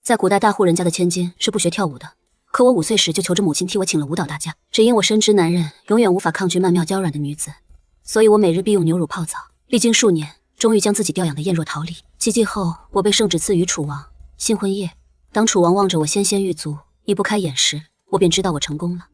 在古代大户人家的千金是不学跳舞的，可我5岁时就求着母亲替我请了舞蹈大家，只因我深知男人永远无法抗拒曼妙娇软的女子，所以我每日必用牛乳泡澡。历经数年，终于将自己调养得艳若桃李。奇迹后，我被圣旨赐予楚王。新婚夜，当楚王望着我纤纤玉足，移不开眼时，我便知道我成功了。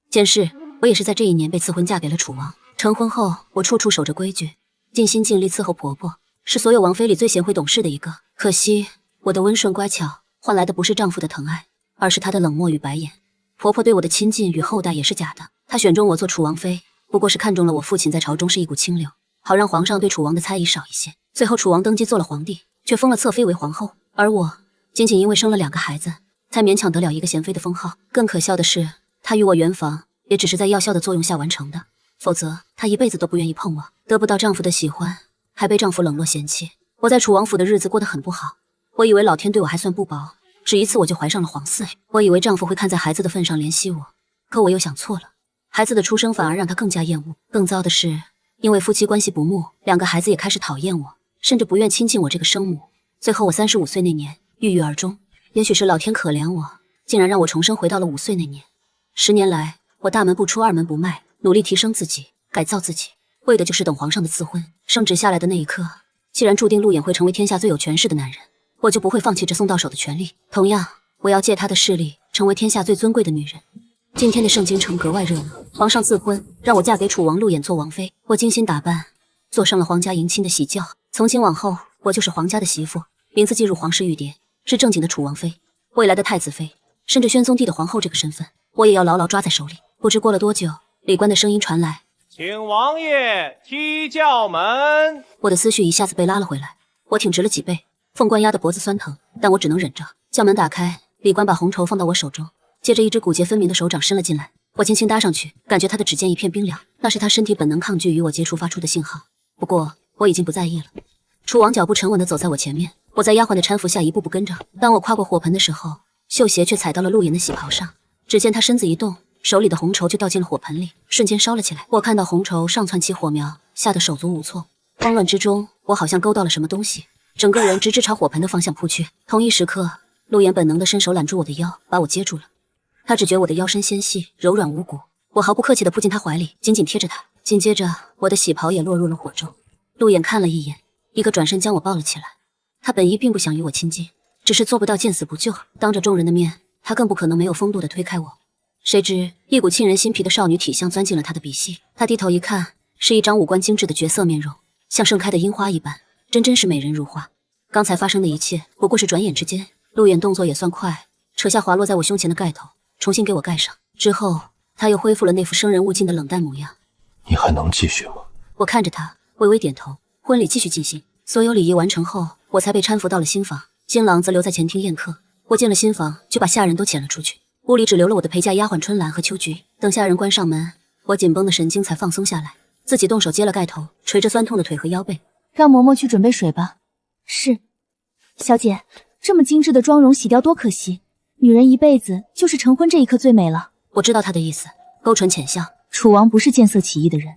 见识，我也是在这一年被赐婚嫁给了楚王。成婚后，我处处守着规矩，尽心尽力伺候婆婆，是所有王妃里最贤惠懂事的一个。可惜，我的温顺乖巧换来的不是丈夫的疼爱，而是她的冷漠与白眼。婆婆对我的亲近与厚待也是假的，她选中我做楚王妃，不过是看中了我父亲在朝中是一股清流，好让皇上对楚王的猜疑少一些。最后楚王登基做了皇帝，却封了侧妃为皇后，而我仅仅因为生了2个孩子，才勉强得了一个贤妃的封号。更可笑的是，她与我圆房也只是在药效的作用下完成的，否则她一辈子都不愿意碰我。得不到丈夫的喜欢，还被丈夫冷落嫌弃，我在楚王府的日子过得很不好。我以为老天对我还算不薄，只一次我就怀上了皇嗣。我以为丈夫会看在孩子的份上怜惜我，可我又想错了，孩子的出生反而让他更加厌恶。更糟的是，因为夫妻关系不睦，2个孩子也开始讨厌我，甚至不愿亲近我这个生母。最后我35岁那年郁郁而终。也许是老天可怜我，竟然让我重生回到了5岁那年。10年来，我大门不出二门不迈，努力提升自己，改造自己，为的就是等皇上的赐婚。圣旨下来的那一刻，既然注定陆衍会成为天下最有权势的男人，我就不会放弃这送到手的权利。同样，我要借他的势力成为天下最尊贵的女人。今天的盛京城格外热闹，皇上赐婚，让我嫁给楚王陆衍做王妃。我精心打扮，坐上了皇家迎亲的喜轿。从今往后，我就是皇家的媳妇，名字记入皇室玉牒，是正经的楚王妃，未来的太子妃，甚至宣宗帝的皇后这个身份，我也要牢牢抓在手里。不知过了多久，礼官的声音传来：“请王爷踢轿门。”我的思绪一下子被拉了回来，我挺直了脊背，凤冠压得脖子酸疼，但我只能忍着。轿门打开，礼官把红绸放到我手中，接着一只骨节分明的手掌伸了进来，我轻轻搭上去，感觉他的指尖一片冰凉，那是他身体本能抗拒与我接触发出的信号。不过我已经不在意了。楚王脚步沉稳地走在我前面，我在丫鬟的搀扶下一步步跟着。当我跨过火盆的时候，绣鞋却踩到了陆衍的喜袍上，只见他身子一动，手里的红绸就掉进了火盆里，瞬间烧了起来。我看到红绸上窜起火苗，吓得手足无措。慌乱之中，我好像勾到了什么东西，整个人直直朝火盆的方向扑去。同一时刻，陆衍本能地伸手揽住我的腰，把我接住了。他只觉我的腰身纤细柔软无骨，我毫不客气地扑进他怀里，紧紧贴着他。紧接着，我的喜袍也落入了火中。陆衍看了一眼，一个转身将我抱了起来。他本意并不想与我亲近，只是做不到见死不救。当着众人的面，他更不可能没有风度地推开我。谁知一股沁人心脾的少女体香钻进了他的鼻息。他低头一看，是一张五官精致的绝色面容，像盛开的樱花一般，真是美人如花。刚才发生的一切不过是转眼之间，陆衍动作也算快，扯下滑落在我胸前的盖头，重新给我盖上。之后他又恢复了那副生人勿近的冷淡模样。你还能继续吗？我看着他，微微点头。婚礼继续进行，所有礼仪完成后，我才被搀扶到了新房。新郎则留在前厅宴客。我进了新房，就把下人都遣了出去，屋里只留了我的陪嫁丫鬟春兰和秋菊。等下人关上门，我紧绷的神经才放松下来，自己动手揭了盖头，捶着酸痛的腿和腰背。让嬷嬷去准备水吧。是。小姐，这么精致的妆容洗掉多可惜，女人一辈子就是成婚这一刻最美了。我知道他的意思，勾唇浅笑。楚王不是见色起意的人，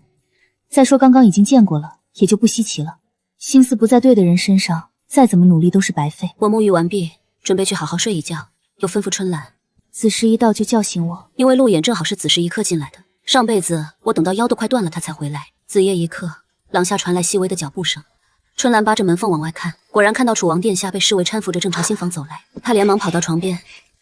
再说刚刚已经见过了，也就不稀奇了。心思不在对的人身上，再怎么努力都是白费。我沐浴完毕，准备去好好睡一觉，又吩咐春兰，子时一到就叫醒我。因为陆衍正好是子时一刻进来的，上辈子我等到腰都快断了他才回来。子夜一刻，廊下传来细微的脚步声。春兰扒着门缝往外看，果然看到楚王殿下被侍卫搀扶着正朝新房走来。她连忙跑到床边，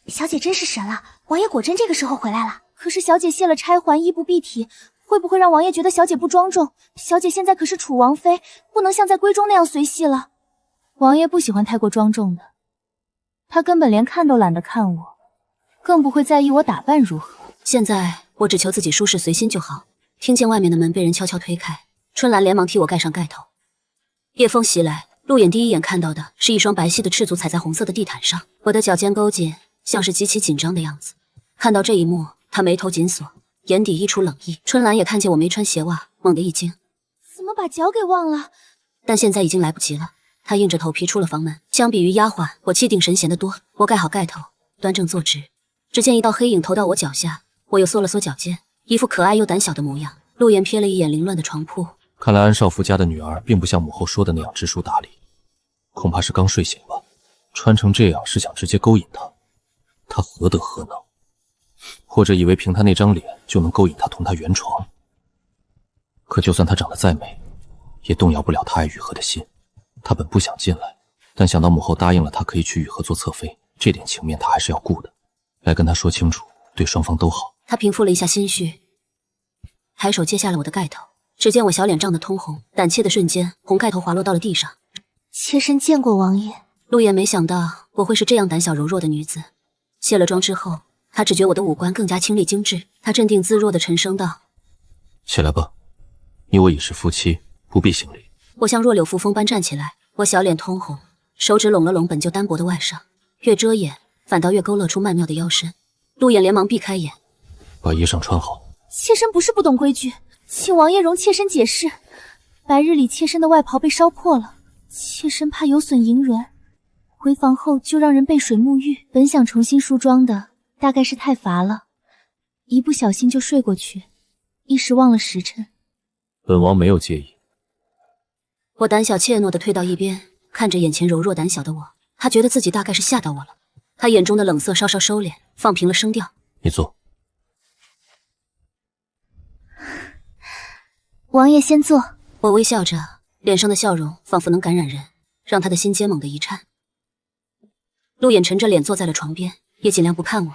小姐真是神了，王爷果真这个时候回来了。可是小姐卸了钗环，衣不蔽体，会不会让王爷觉得小姐不庄重？小姐现在可是楚王妃，不能像在闺中那样随戏了。王爷不喜欢太过庄重的，他根本连看都懒得看我，更不会在意我打扮如何。现在我只求自己舒适随心就好。听见外面的门被人悄悄推开，春兰连忙替我盖上盖头。夜风袭来，陆衍第一眼看到的是一双白皙的赤足踩在红色的地毯上，我的脚尖勾紧，像是极其紧张的样子。看到这一幕，他眉头紧锁，眼底溢出冷意。春兰也看见我没穿鞋袜，猛地一惊，怎么把脚给忘了？但现在已经来不及了。她硬着头皮出了房门。相比于丫鬟，我气定神闲得多。我盖好盖头，端正坐直，只见一道黑影投到我脚下，我又缩了缩脚尖，一副可爱又胆小的模样。陆衍瞥了一眼凌乱的床铺，看来安少夫家的女儿并不像母后说的那样知书达理，恐怕是刚睡醒吧。穿成这样是想直接勾引他，他何德何能？或者以为凭他那张脸就能勾引他同他圆床？可就算他长得再美，也动摇不了他爱雨禾的心。他本不想进来，但想到母后答应了他可以娶雨禾做侧妃，这点情面他还是要顾的。来跟他说清楚，对双方都好。他平复了一下心绪，抬手揭下了我的盖头。只见我小脸涨得通红，胆怯的瞬间，红盖头滑落到了地上。妾身见过王爷。陆言没想到我会是这样胆小柔弱的女子。卸了妆之后，他只觉我的五官更加清丽精致。他镇定自若的沉声道：“起来吧，你我已是夫妻，不必行礼。”我像弱柳扶风般站起来，我小脸通红，手指拢了拢本就单薄的外裳，越遮掩反倒越勾勒出曼妙的腰身。陆言连忙避开眼，把衣裳穿好。妾身不是不懂规矩，请王爷容妾身解释。白日里妾身的外袍被烧破了，妾身怕有损银纶，回房后就让人备水沐浴。本想重新梳妆的，大概是太乏了，一不小心就睡过去，一时忘了时辰。本王没有介意。我胆小怯懦地退到一边，看着眼前柔弱胆小的我，他觉得自己大概是吓到我了。他眼中的冷色稍稍收敛，放平了声调：“你坐。”王爷先坐。我微笑着，脸上的笑容仿佛能感染人，让他的心间猛地一颤。陆衍沉着脸坐在了床边，也尽量不看我，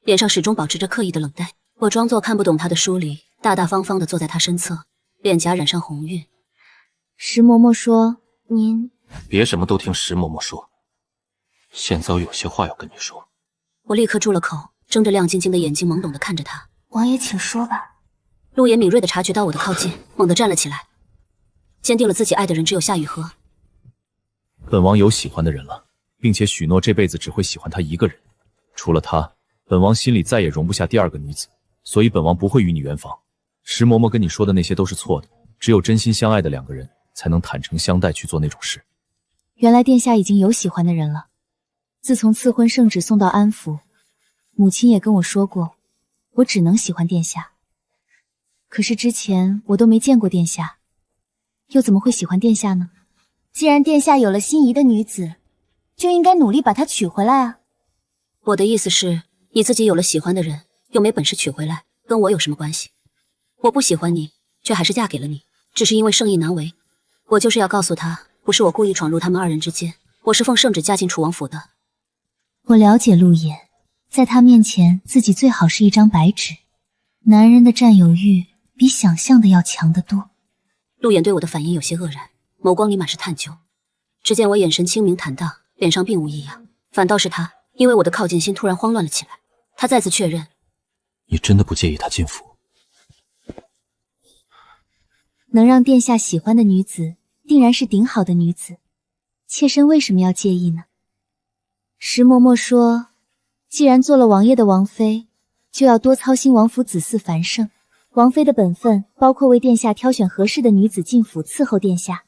脸上始终保持着刻意的冷淡。我装作看不懂他的疏离，大大方方地坐在他身侧，脸颊染上红晕。石嬷嬷说：“您别什么都听石嬷嬷说，现在我有些话要跟你说。”我立刻住了口，睁着亮晶晶的眼睛懵懂地看着他。王爷请说吧。陆野敏锐地察觉到我的靠近，猛地站了起来，坚定了自己爱的人只有夏雨荷。本王有喜欢的人了，并且许诺这辈子只会喜欢他一个人，除了他，本王心里再也容不下第二个女子，所以本王不会与你圆房。石嬷嬷跟你说的那些都是错的，只有真心相爱的两个人才能坦诚相待去做那种事。原来殿下已经有喜欢的人了。自从赐婚圣旨送到安府，母亲也跟我说过，我只能喜欢殿下。可是之前我都没见过殿下，又怎么会喜欢殿下呢？既然殿下有了心仪的女子，就应该努力把她娶回来啊。我的意思是，你自己有了喜欢的人，又没本事娶回来，跟我有什么关系？我不喜欢你，却还是嫁给了你，只是因为圣意难违。我就是要告诉他，不是我故意闯入他们二人之间，我是奉圣旨嫁进楚王府的。我了解陆野，在他面前，自己最好是一张白纸。男人的占有欲比想象的要强得多。陆衍对我的反应有些愕然，眸光里满是探究。只见我眼神清明坦荡，脸上并无异样，反倒是他因为我的靠近心突然慌乱了起来。他再次确认：“你真的不介意他进府？”能让殿下喜欢的女子，定然是顶好的女子。妾身为什么要介意呢？石嬷嬷说，既然做了王爷的王妃，就要多操心王府子嗣繁盛。王妃的本分包括为殿下挑选合适的女子进府伺候殿下，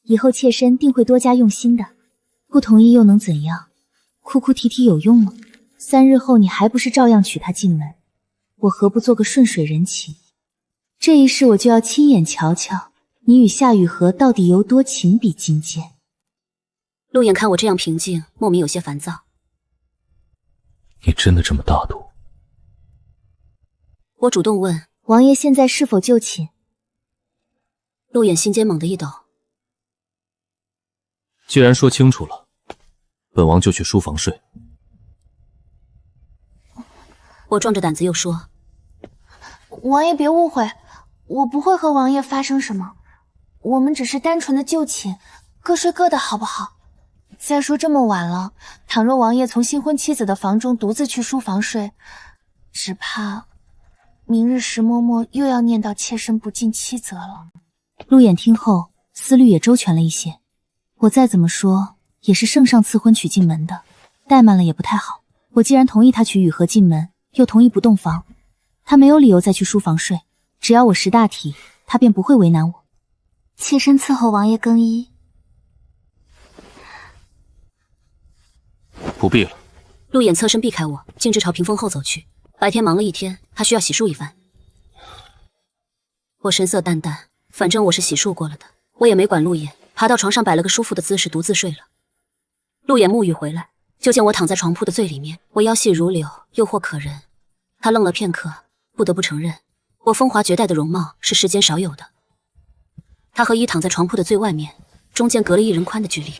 以后妾身定会多加用心的。不同意又能怎样？哭哭啼啼有用吗？3日后你还不是照样娶她进门？我何不做个顺水人情？这一世我就要亲眼瞧瞧，你与夏雨荷到底有多情比金坚。陆衍看我这样平静，莫名有些烦躁。你真的这么大度？我主动问：“王爷现在是否就寝？”陆衍心间猛地一抖。既然说清楚了，本王就去书房睡。我壮着胆子又说：“王爷别误会，我不会和王爷发生什么，我们只是单纯的就寝，各睡各的好不好？再说这么晚了，倘若王爷从新婚妻子的房中独自去书房睡，只怕明日石嬷嬷又要念叨妾身不尽妻责了。”陆衍听后思虑也周全了一些，我再怎么说也是圣上赐婚娶进门的，怠慢了也不太好。我既然同意他娶雨荷进门，又同意不洞房，他没有理由再去书房睡，只要我识大体，他便不会为难我。妾身伺候王爷更衣。不必了。陆衍侧身避开我，径直朝屏风后走去。白天忙了一天，他需要洗漱一番。我神色淡淡，反正我是洗漱过了的，我也没管陆衍，爬到床上摆了个舒服的姿势独自睡了。陆衍沐浴回来，就见我躺在床铺的最里面，我腰细如柳，诱惑可人。他愣了片刻，不得不承认，我风华绝代的容貌是世间少有的。他和一躺在床铺的最外面，中间隔了1人宽的距离，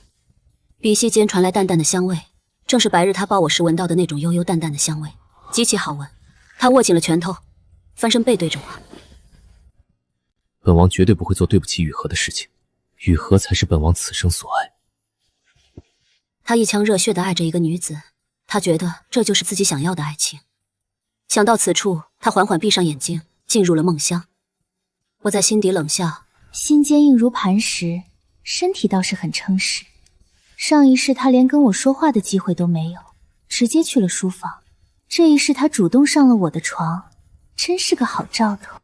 鼻息间传来淡淡的香味，正是白日他抱我时闻到的那种悠悠淡淡的香味，极其好闻。他握紧了拳头，翻身背对着我。本王绝对不会做对不起雨禾的事情，雨禾才是本王此生所爱。他一腔热血地爱着一个女子，他觉得这就是自己想要的爱情。想到此处，他缓缓闭上眼睛，进入了梦乡。我在心底冷笑，心坚硬如磐石，身体倒是很诚实。上一世他连跟我说话的机会都没有，直接去了书房。这一世他主动上了我的床，真是个好兆头。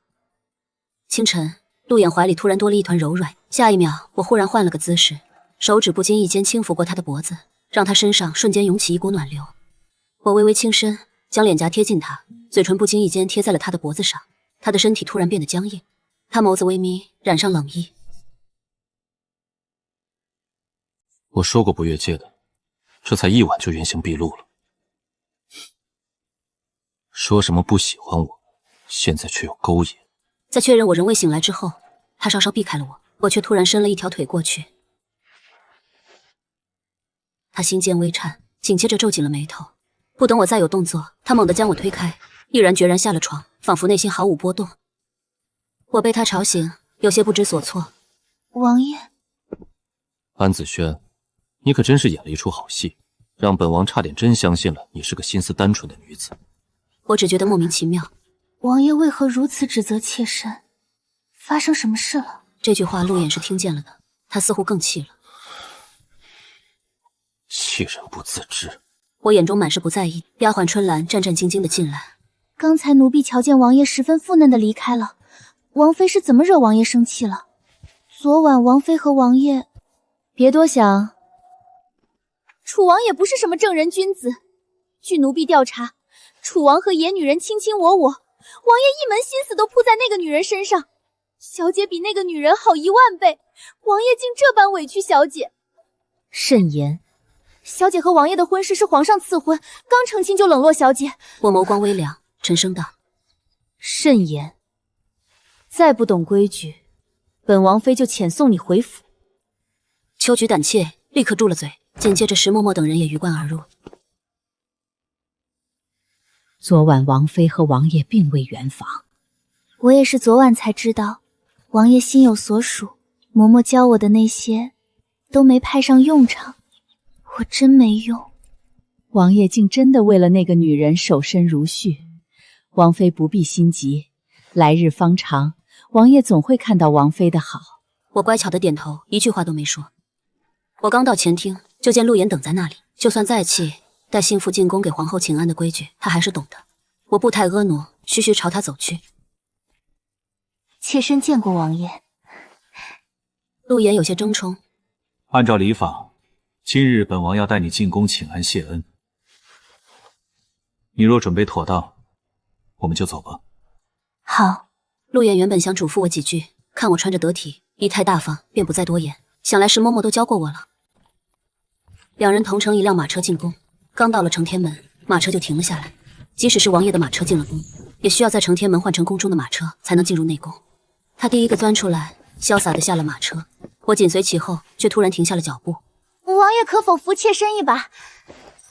清晨，陆衍怀里突然多了一团柔软，下一秒我忽然换了个姿势，手指不经意间轻抚过他的脖子，让他身上瞬间涌起一股暖流。我微微轻身，将脸颊贴近他，嘴唇不经意间贴在了他的脖子上。他的身体突然变得僵硬，他眸子微眯，染上冷意。我说过不越界的，这才1晚就原形毕露了。说什么不喜欢我，现在却又勾引。在确认我仍未醒来之后，他稍稍避开了我，我却突然伸了一条腿过去。他心尖微颤，紧接着皱紧了眉头。不等我再有动作，他猛地将我推开，毅然决然下了床，仿佛内心毫无波动。我被他吵醒，有些不知所措。王爷，安子轩，你可真是演了一出好戏，让本王差点真相信了你是个心思单纯的女子。我只觉得莫名其妙。王爷为何如此指责妾身？发生什么事了？这句话陆衍是听见了的，他似乎更气了。气人不自知。我眼中满是不在意。丫鬟春兰战战兢兢地进来。刚才奴婢瞧见王爷十分负嫩地离开了，王妃是怎么惹王爷生气了？昨晚王妃和王爷……别多想，楚王也不是什么正人君子。据奴婢调查，楚王和野女人卿卿我我，王爷一门心思都扑在那个女人身上。小姐比那个女人好10000倍，王爷竟这般委屈小姐。慎言，小姐和王爷的婚事是皇上赐婚，刚成亲就冷落小姐。我眸光微亮，沉声道：慎言，再不懂规矩，本王妃就遣送你回府。秋菊胆怯，立刻住了嘴，紧接着石嬷嬷等人也鱼贯而入。昨晚王妃和王爷并未圆房，我也是昨晚才知道，王爷心有所属，嬷嬷教我的那些都没派上用场，我真没用。王爷竟真的为了那个女人守身如玉，王妃不必心急，来日方长，王爷总会看到王妃的好。我乖巧的点头，一句话都没说。我刚到前厅，就见陆衍等在那里，就算再气，待心腹进宫给皇后请安的规矩，他还是懂的。我步态婀娜，徐徐朝他走去。妾身见过王爷。陆衍有些争冲。按照礼法，今日本王要带你进宫请安谢恩。你若准备妥当，我们就走吧。好。陆衍原本想嘱咐我几句，看我穿着得体，仪态大方，便不再多言。想来石嬷嬷都教过我了。两人同乘一辆马车进宫，刚到了承天门，马车就停了下来。即使是王爷的马车进了宫，也需要在承天门换乘宫中的马车才能进入内宫。他第一个钻出来，潇洒地下了马车，我紧随其后，却突然停下了脚步。王爷可否扶妾身一把？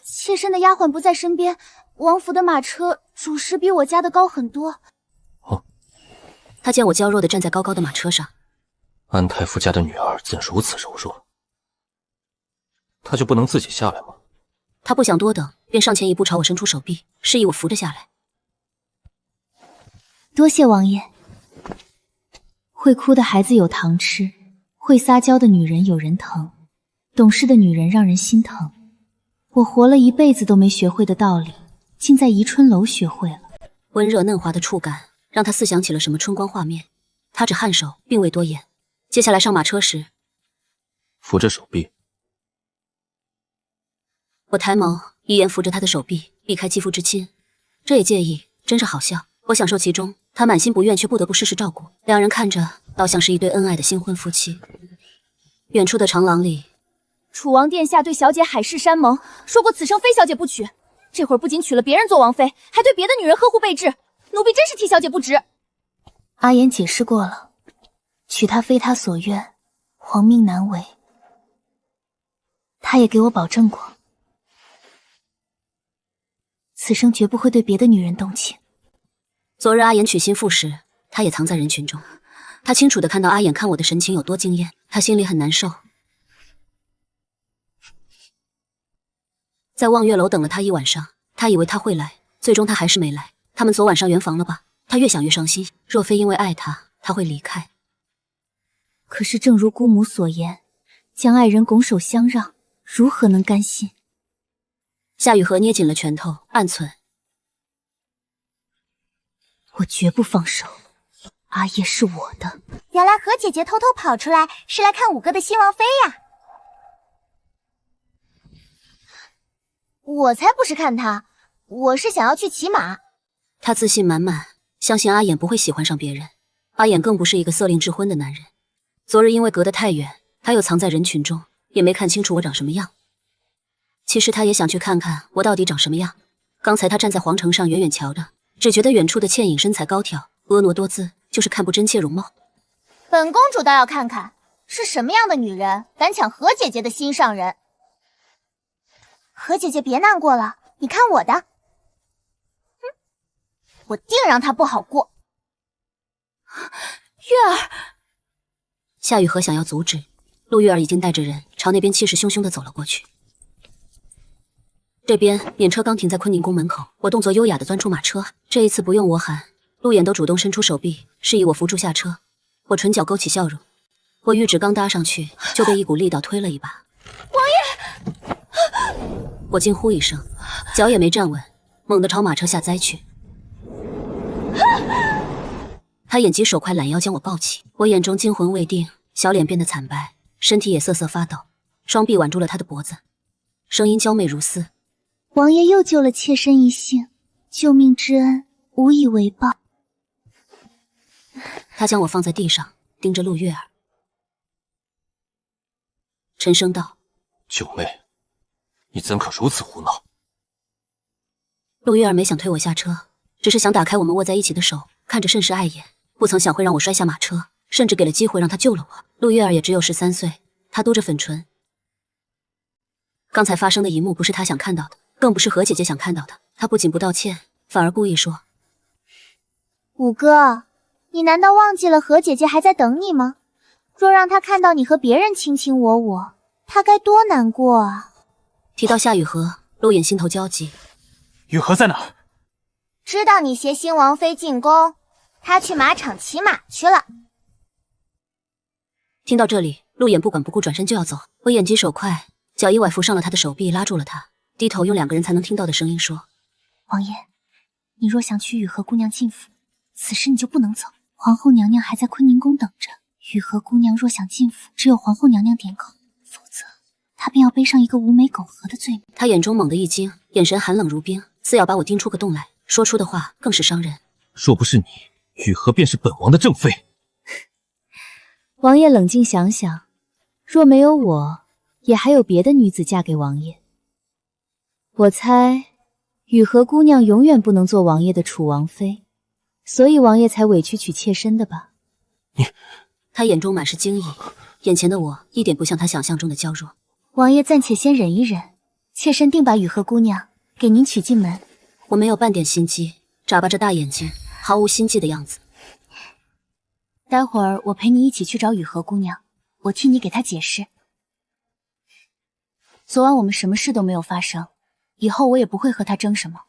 妾身的丫鬟不在身边，王府的马车主食比我家的高很多。他见我娇弱地站在高高的马车上。安太傅家的女儿怎如此柔弱？她就不能自己下来吗？他不想多等，便上前一步朝我伸出手臂，示意我扶着下来。多谢王爷。会哭的孩子有糖吃，会撒娇的女人有人疼，懂事的女人让人心疼。我活了一辈子都没学会的道理，竟在宜春楼学会了。温热嫩滑的触感让他似想起了什么春光画面，他只颔首，并未多言。接下来上马车时，扶着手臂。我抬眸，一眼扶着他的手臂，避开肌肤之亲。这也介意，真是好笑。我享受其中，他满心不愿，却不得不事事照顾。两人看着，倒像是一对恩爱的新婚夫妻。远处的长廊里，楚王殿下对小姐海誓山盟，说过此生非小姐不娶。这会儿不仅娶了别人做王妃，还对别的女人呵护备至，奴婢真是替小姐不值。阿言解释过了，娶她非他所愿，皇命难违。他也给我保证过，此生绝不会对别的女人动情。昨日阿言娶新妇时，他也藏在人群中，他清楚地看到阿言看我的神情有多惊艳，他心里很难受。在望月楼等了他一晚上，他以为他会来，最终他还是没来。他们昨晚上圆房了吧？他越想越伤心，若非因为爱他，他会离开。可是正如姑母所言，将爱人拱手相让，如何能甘心？夏雨荷捏紧了拳头，暗忖：我绝不放手，阿叶是我的。原来何姐姐偷偷跑出来是来看五哥的新王妃呀！我才不是看他，我是想要去骑马。他自信满满，相信阿衍不会喜欢上别人。阿衍更不是一个色令智昏的男人。昨日因为隔得太远，他又藏在人群中，也没看清楚我长什么样。其实他也想去看看我到底长什么样。刚才他站在皇城上远远瞧着，只觉得远处的倩影身材高挑，婀娜多姿，就是看不真切容貌。本公主倒要看看是什么样的女人敢抢何姐姐的心上人。何姐姐别难过了，你看我的，我定让她不好过。月儿，夏雨荷想要阻止，陆月儿已经带着人朝那边气势汹汹地走了过去。这边辇车刚停在坤宁宫门口，我动作优雅地钻出马车，这一次不用我喊，陆衍都主动伸出手臂示意我扶住下车。我唇角勾起笑容，我玉指刚搭上去，就被一股力道推了一把。王爷！我惊呼一声，脚也没站稳，猛地朝马车下栽去。他眼疾手快，懒腰将我抱起，我眼中惊魂未定，小脸变得惨白，身体也瑟瑟发抖，双臂挽住了他的脖子，声音娇媚如丝：王爷又救了妾身一幸，救命之恩无以为报。他将我放在地上，盯着陆月儿，沉声道：九妹，你怎可如此胡闹？陆月儿没想推我下车，只是想打开我们握在一起的手，看着甚是碍眼，不曾想会让我摔下马车，甚至给了机会让他救了我。陆月儿也只有13岁，她嘟着粉唇。刚才发生的一幕不是她想看到的，更不是何姐姐想看到的。她不仅不道歉，反而故意说：五哥，你难道忘记了何姐姐还在等你吗？若让她看到你和别人卿卿我我，她该多难过啊！提到夏雨荷，陆衍心头焦急。雨荷在哪儿？知道你携新王妃进宫，她去马场骑马去了。听到这里，陆衍不管不顾转身就要走，我眼疾手快，脚一崴扶上了他的手臂，拉住了他，低头用2个人才能听到的声音说：王爷，你若想娶雨荷姑娘进府，此时你就不能走。皇后娘娘还在坤宁宫等着，雨荷姑娘若想进府，只有皇后娘娘点口，否则她便要背上一个无媒苟合的罪名。他眼中猛地一惊，眼神寒冷如冰，似要把我盯出个洞来，说出的话更是伤人。若不是你，雨荷便是本王的正妃。王爷冷静想想，若没有我，也还有别的女子嫁给王爷。我猜雨荷姑娘永远不能做王爷的储王妃，所以王爷才委屈娶妾身的吧？他眼中满是惊异，眼前的我一点不像他想象中的娇弱。王爷暂且先忍一忍，妾身定把雨荷姑娘给您娶进门。我没有半点心机，眨巴着大眼睛，毫无心计的样子。待会儿我陪你一起去找雨荷姑娘，我替你给她解释。昨晚我们什么事都没有发生，以后我也不会和她争什么。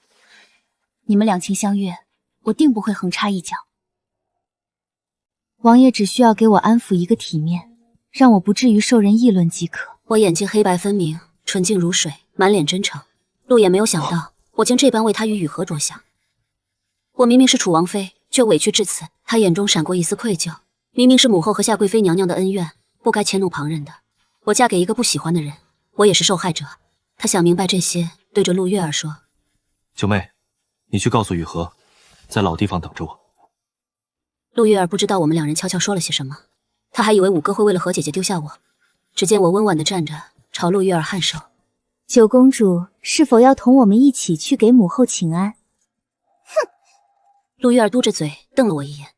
你们两情相悦，我定不会横插一脚。王爷只需要给我安抚一个体面，让我不至于受人议论即可。我眼睛黑白分明，纯净如水，满脸真诚。陆衍没有想到我竟这般为他与雨荷着想。我明明是储王妃，却委屈至此。他眼中闪过一丝愧疚，明明是母后和夏贵妃娘娘的恩怨，不该迁怒旁人的。我嫁给一个不喜欢的人，我也是受害者。他想明白这些，对着陆月儿说：九妹，你去告诉雨荷，在老地方等着我。陆月儿不知道我们2人悄悄说了些什么，他还以为五哥会为了何姐姐丢下我。只见我温婉地站着，朝陆玉儿颔首。九公主是否要同我们一起去给母后请安？哼！陆玉儿嘟着嘴瞪了我一眼。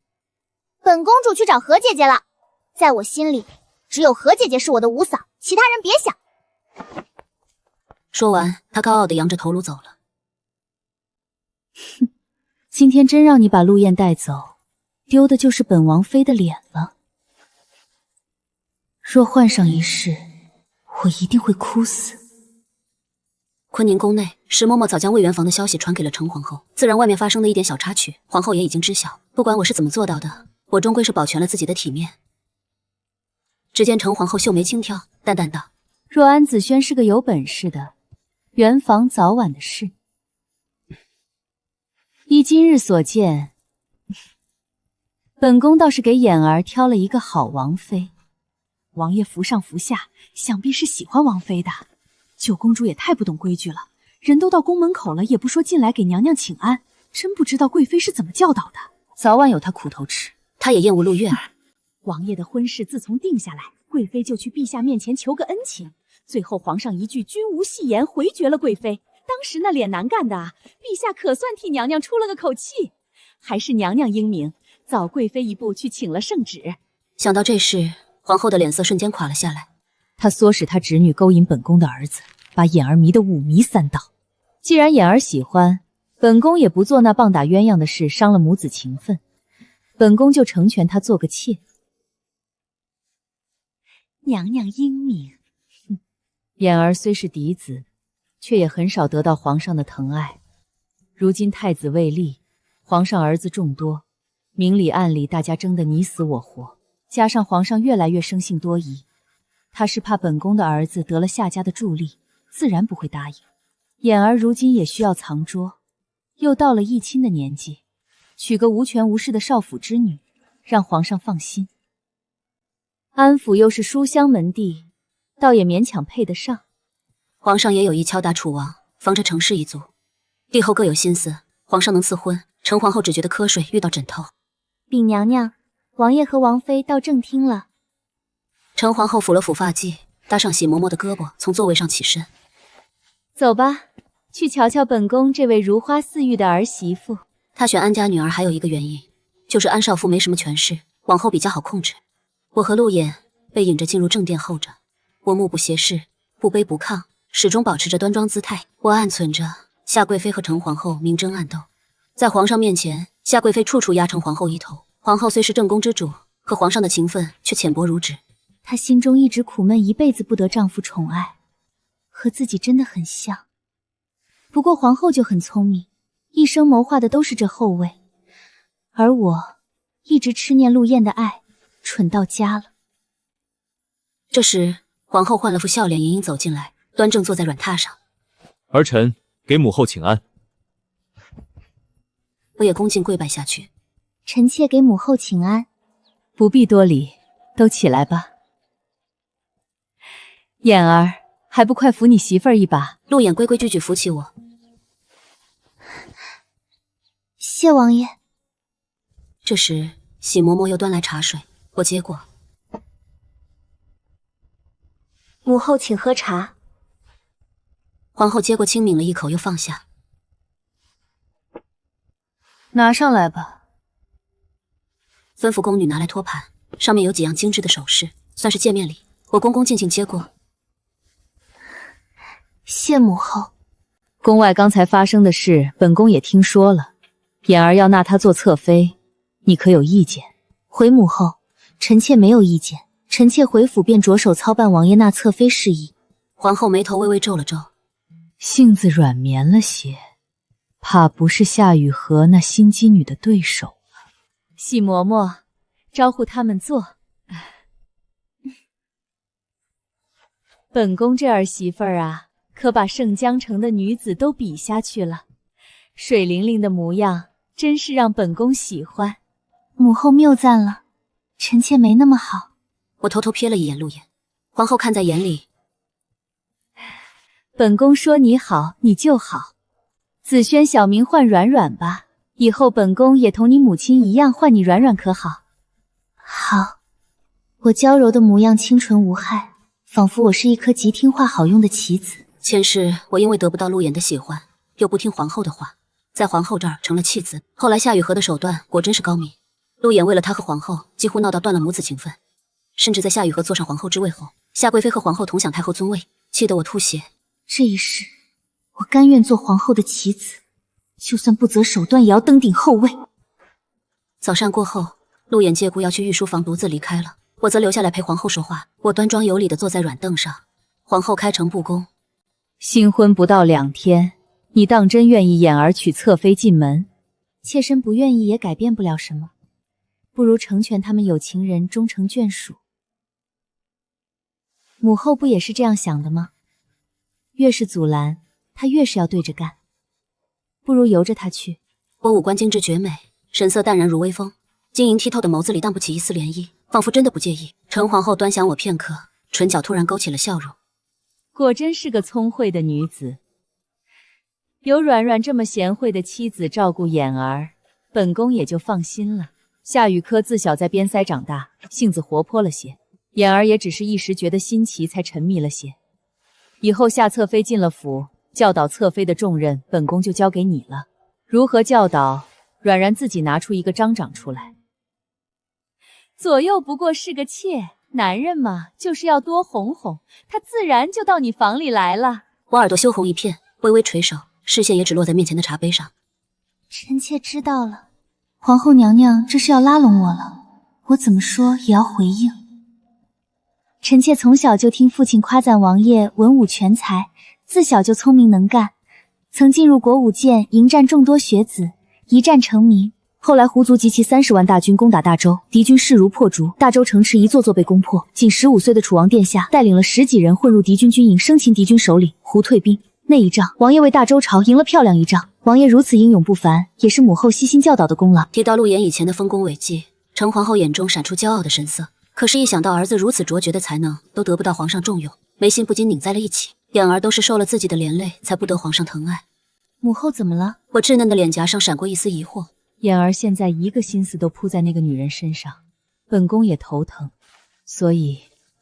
本公主去找何姐姐了，在我心里，只有何姐姐是我的五嫂，其他人别想。说完，她高傲地扬着头颅走了。哼，今天真让你把陆燕带走，丢的就是本王妃的脸了。若换上一世，我一定会哭死。坤宁宫内，石嬷嬷早将魏元房的消息传给了程皇后，自然外面发生的一点小插曲，皇后也已经知晓。不管我是怎么做到的，我终归是保全了自己的体面。只见程皇后秀眉轻挑，淡淡道：“若安子轩是个有本事的，元房早晚的事。依今日所见，本宫倒是给眼儿挑了一个好王妃。王爷扶上扶下，想必是喜欢王妃的。九公主也太不懂规矩了，人都到宫门口了，也不说进来给娘娘请安，真不知道贵妃是怎么教导的。早晚有她苦头吃。她也厌恶陆月儿。王爷的婚事自从定下来，贵妃就去陛下面前求个恩情，最后皇上一句君无戏言，回绝了贵妃。当时那脸难干的啊，陛下可算替娘娘出了个口气，还是娘娘英明，早贵妃一步去请了圣旨。想到这事，皇后的脸色瞬间垮了下来。她唆使她侄女勾引本宫的儿子，把眼儿迷得五迷三道。既然眼儿喜欢，本宫也不做那棒打鸳鸯的事，伤了母子情分。本宫就成全她做个妾。娘娘英明。眼儿虽是嫡子，却也很少得到皇上的疼爱。如今太子未立，皇上儿子众多，明里暗里大家争得你死我活，加上皇上越来越生性多疑，他是怕本宫的儿子得了夏家的助力，自然不会答应。眼儿如今也需要藏拙，又到了议亲的年纪，娶个无权无势的少府之女，让皇上放心。安府又是书香门第，倒也勉强配得上。皇上也有意敲打楚王，防着程氏一族。帝后各有心思，皇上能赐婚，程皇后只觉得瞌睡遇到枕头。禀娘娘，王爷和王妃到正厅了。程皇后抚了抚发髻，搭上喜嬷嬷的胳膊，从座位上起身。走吧，去瞧瞧本宫这位如花似玉的儿媳妇。她选安家女儿还有一个原因，就是安少妇没什么权势，往后比较好控制。我和陆衍被引着进入正殿候着，我目不斜视，不卑不亢，始终保持着端庄姿态。我暗忖着夏贵妃和程皇后明争暗斗，在皇上面前，夏贵妃处处压程皇后一头。皇后虽是正宫之主，和皇上的情分却浅薄如纸。她心中一直苦闷，一辈子不得丈夫宠爱，和自己真的很像。不过皇后就很聪明，一生谋划的都是这后位，而我一直痴念陆燕的爱，蠢到家了。这时，皇后换了副笑脸，盈盈走进来，端正坐在软榻上。儿臣给母后请安。我也恭敬跪拜下去。臣妾给母后请安。不必多礼，都起来吧。眼儿，还不快扶你媳妇儿一把？陆衍规规矩矩扶起我。谢王爷。这时，喜嬷嬷又端来茶水，我接过。母后请喝茶。皇后接过，轻抿了一口，又放下。拿上来吧。吩咐宫女拿来托盘，上面有几样精致的首饰，算是见面礼。我恭恭敬敬接过。谢母后。宫外刚才发生的事，本宫也听说了。眼儿要纳她做侧妃，你可有意见？回母后，臣妾没有意见。臣妾回府便着手操办王爷纳侧妃事宜。皇后眉头微微皱了皱，性子软绵了些，怕不是夏雨荷那心机女的对手了。喜嬷嬷，招呼他们坐。本宫这儿媳妇儿啊，可把盛江城的女子都比下去了，水灵灵的模样，真是让本宫喜欢。母后谬赞了，臣妾没那么好。我偷偷瞥了一眼陆衍，皇后看在眼里。本宫说你好，你就好。子轩小名唤软软吧，以后本宫也同你母亲一样唤你软软，可好？好，我娇柔的模样清纯无害，仿佛我是一颗极听话好用的棋子。前世我因为得不到陆衍的喜欢，又不听皇后的话，在皇后这儿成了弃子。后来夏雨荷的手段果真是高明，陆衍为了他和皇后几乎闹到断了母子情分，甚至在夏雨荷坐上皇后之位后，夏贵妃和皇后同享太后尊位，气得我吐血。这一世，我甘愿做皇后的棋子，就算不择手段也要登顶后位。早膳过后，陆衍借故要去御书房独自离开了，我则留下来陪皇后说话。我端庄有礼地坐在软凳上，皇后开诚布公。新婚不到2天，你当真愿意俨儿娶侧妃进门？妾身不愿意也改变不了什么，不如成全他们有情人终成眷属。母后不也是这样想的吗？越是阻拦，她越是要对着干，不如由着她去。我五官精致绝美，神色淡然如微风，晶莹剔透的眸子里荡不起一丝涟漪，仿佛真的不介意。陈皇后端详我片刻，唇角突然勾起了笑容。果真是个聪慧的女子，有软软这么贤惠的妻子照顾俨儿，本宫也就放心了。夏雨珂自小在边塞长大，性子活泼了些，俨儿也只是一时觉得新奇才沉迷了些。以后夏侧妃进了府，教导侧妃的重任，本宫就交给你了。如何教导，软软自己拿出一个章掌出来。左右不过是个妾，男人嘛，就是要多哄哄，他自然就到你房里来了。我耳朵羞红一片，微微垂首，视线也只落在面前的茶杯上。臣妾知道了，皇后娘娘这是要拉拢我了，我怎么说也要回应。臣妾从小就听父亲夸赞王爷文武全才，自小就聪明能干，曾进入国武监迎战众多学子，一战成名。后来胡族集齐30万大军攻打大周，敌军势如破竹，大周城池一座座被攻破。仅15岁的楚王殿下带领了10几人混入敌军军营，生擒敌军首领胡退兵。那一仗，王爷为大周朝赢了漂亮一仗。王爷如此英勇不凡，也是母后悉心教导的功劳。提到陆衍以前的丰功伟绩，陈皇后眼中闪出骄傲的神色。可是，一想到儿子如此卓绝的才能都得不到皇上重用，眉心不禁拧在了一起。俨儿都是受了自己的连累，才不得皇上疼爱。母后怎么了？我稚嫩的脸颊上闪过一丝疑惑。俨儿现在一个心思都扑在那个女人身上，本宫也头疼，所以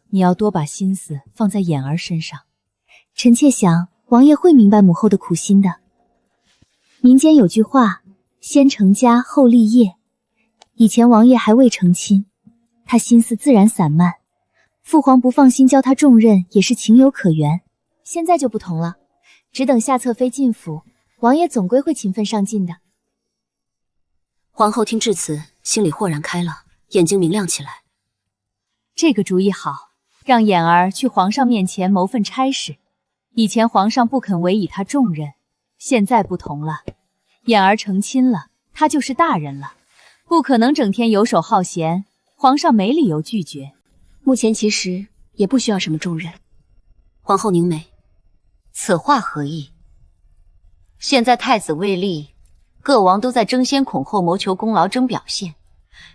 你要多把心思放在俨儿身上。臣妾想，王爷会明白母后的苦心的。民间有句话，先成家后立业。以前王爷还未成亲，他心思自然散漫，父皇不放心交他重任也是情有可原。现在就不同了，只等夏侧妃进府，王爷总归会勤奋上进的。皇后听至此，心里豁然开朗，眼睛明亮起来。这个主意好，让俨儿去皇上面前谋份差事。以前皇上不肯委以她重任，现在不同了，俨儿成亲了，她就是大人了，不可能整天游手好闲，皇上没理由拒绝。目前其实也不需要什么重任。皇后凝眉，此话何意？现在太子未立，各王都在争先恐后谋求功劳争表现，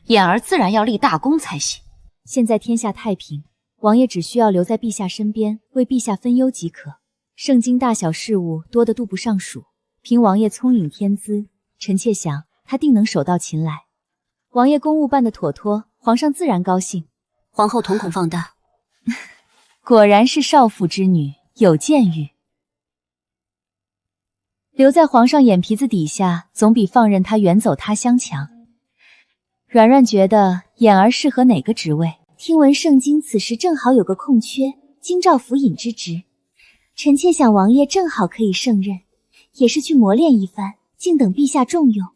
俨儿自然要立大功才行。现在天下太平，王爷只需要留在陛下身边，为陛下分忧即可。圣经大小事务多得度不上数，凭王爷聪颖天资，臣妾想他定能手到擒来。王爷公务办得妥妥，皇上自然高兴。皇后瞳孔放大，果然是少妇之女，有见识。留在皇上眼皮子底下，总比放任他远走他乡强。软软觉得俨儿适合哪个职位？听闻圣经此时正好有个空缺，京兆府尹之职。臣妾想王爷正好可以胜任，也是去磨练一番，静等陛下重用。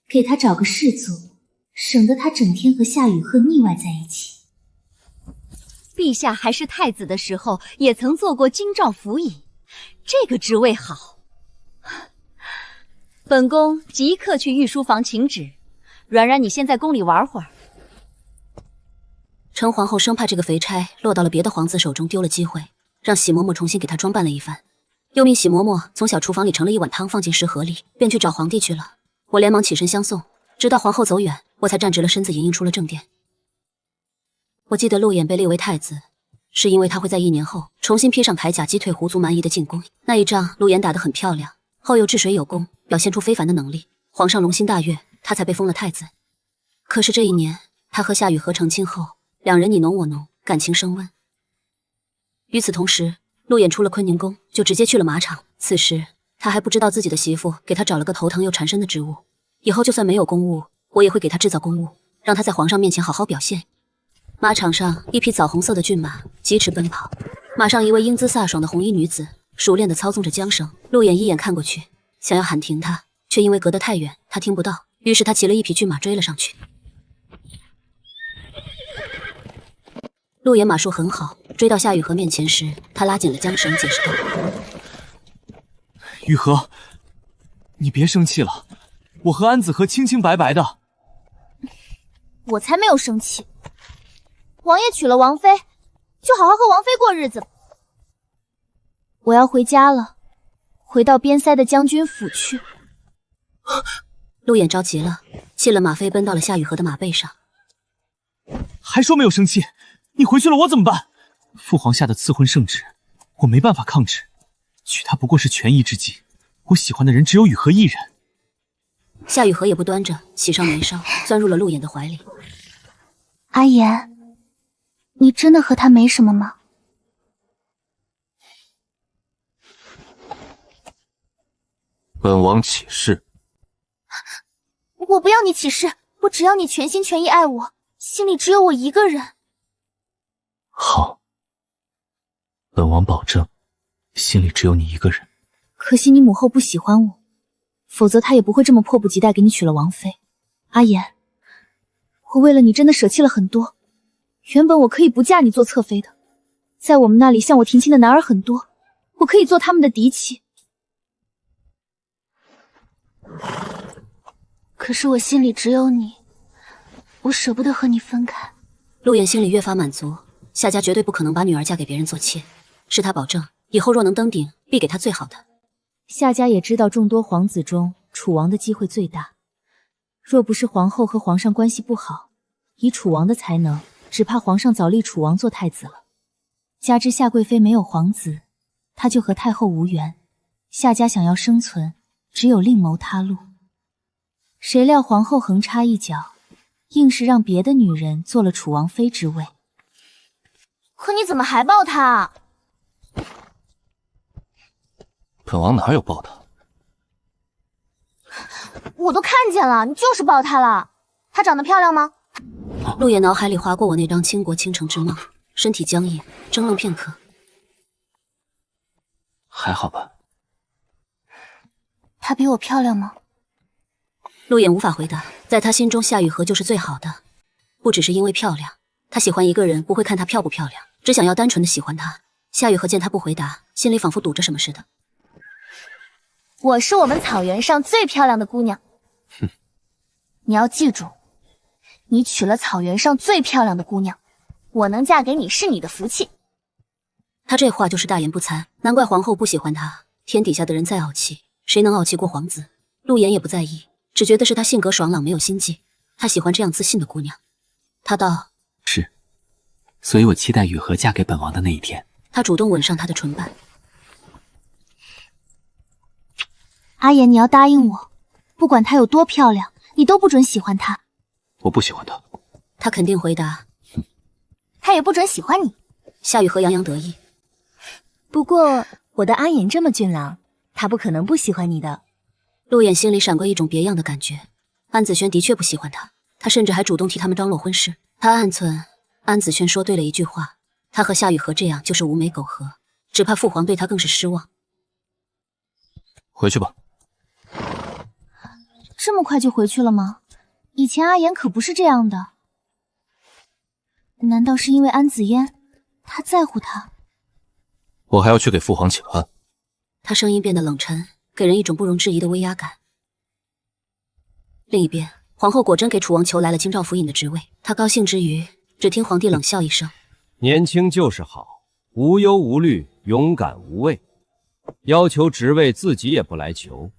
给他找个事做，省得他整天和夏雨荷腻歪在一起。陛下还是太子的时候，也曾做过京兆府尹，这个职位好。本宫即刻去御书房请旨。软软，你先在宫里玩会儿。陈皇后生怕这个肥差落到了别的皇子手中丢了机会，让喜嬷嬷重新给她装扮了一番，又命喜嬷嬷从小厨房里盛了一碗汤放进食盒里，便去找皇帝去了。我连忙起身相送，直到皇后走远，我才站直了身子，迎迎出了正殿。我记得陆衍被立为太子，是因为他会在1年后重新披上铠甲，击退胡族蛮夷的进攻。那一仗陆衍打得很漂亮，后又治水有功，表现出非凡的能力，皇上龙心大悦，他才被封了太子。可是这1年，他和夏雨荷成亲后，两人你侬我侬，感情升温。与此同时，陆衍出了坤宁宫，就直接去了马场。此时他还不知道自己的媳妇给他找了个头疼又缠身的职务，以后就算没有公务，我也会给他制造公务，让他在皇上面前好好表现。马场上，一匹枣红色的骏马疾驰奔跑，马上一位英姿飒爽的红衣女子熟练地操纵着缰绳。陆衍一眼看过去，想要喊停他，却因为隔得太远，他听不到。于是他骑了一匹骏马追了上去。陆衍马术很好，追到夏雨荷面前时，他拉紧了缰绳，解释道：“雨荷，你别生气了，我和安子和清清白白的。”我才没有生气。王爷娶了王妃，就好好和王妃过日子。我要回家了，回到边塞的将军府去。陆衍着急了，弃了马飞，奔到了夏雨荷的马背上。还说没有生气，你回去了我怎么办？父皇下的赐婚圣旨，我没办法抗旨。娶她不过是权宜之计，我喜欢的人只有雨荷一人。夏雨荷也不端着，喜上眉梢，钻入了陆衍的怀里。阿言，你真的和他没什么吗？本王起誓。我不要你起誓，我只要你全心全意爱我，心里只有我一个人。好，本王保证，心里只有你一个人。可惜你母后不喜欢我，否则她也不会这么迫不及待给你娶了王妃。阿言，我为了你真的舍弃了很多。原本我可以不嫁你做侧妃的，在我们那里向我提亲的男儿很多，我可以做他们的嫡妻。可是我心里只有你，我舍不得和你分开。陆衍心里越发满足，夏家绝对不可能把女儿嫁给别人做妾，是他保证以后若能登顶，必给他最好的。夏家也知道众多皇子中，楚王的机会最大。若不是皇后和皇上关系不好，以楚王的才能，只怕皇上早立楚王做太子了。加之夏贵妃没有皇子，她就和太后无缘。夏家想要生存，只有另谋他路。谁料皇后横插一脚，硬是让别的女人做了楚王妃之位。可你怎么还抱他啊？本王哪有抱他？我都看见了，你就是抱她了。她长得漂亮吗？陆衍脑海里划过我那张倾国倾城之貌，身体僵硬，怔愣片刻。还好吧。她比我漂亮吗？陆衍无法回答，在他心中夏雨荷就是最好的，不只是因为漂亮，他喜欢一个人不会看她漂不漂亮，只想要单纯的喜欢她。夏雨荷见他不回答，心里仿佛堵着什么似的。我是我们草原上最漂亮的姑娘。哼，你要记住，你娶了草原上最漂亮的姑娘，我能嫁给你是你的福气。他这话就是大言不惭，难怪皇后不喜欢他。天底下的人再傲气，谁能傲气过皇子？陆衍也不在意，只觉得是他性格爽朗，没有心计。他喜欢这样自信的姑娘。他道：“是，所以我期待雨荷嫁给本王的那一天。”他主动吻上她的唇瓣。阿言，你要答应我，不管她有多漂亮，你都不准喜欢她。我不喜欢他。他肯定回答。他也不准喜欢你。夏雨荷洋洋得意。不过我的阿言这么俊朗，他不可能不喜欢你的。陆衍心里闪过一种别样的感觉，安子轩的确不喜欢他，他甚至还主动替他们张罗婚事。他暗忖，安子轩说对了一句话，他和夏雨荷这样就是无媒苟合，只怕父皇对他更是失望。回去吧。这么快就回去了吗？以前阿言可不是这样的。难道是因为安子嫣，他在乎他？我还要去给父皇请安。他声音变得冷沉，给人一种不容置疑的威压感。另一边，皇后果真给楚王求来了京兆府尹的职位，她高兴之余，只听皇帝冷笑一声：“年轻就是好，无忧无虑，勇敢无畏，要求职位自己也不来求。”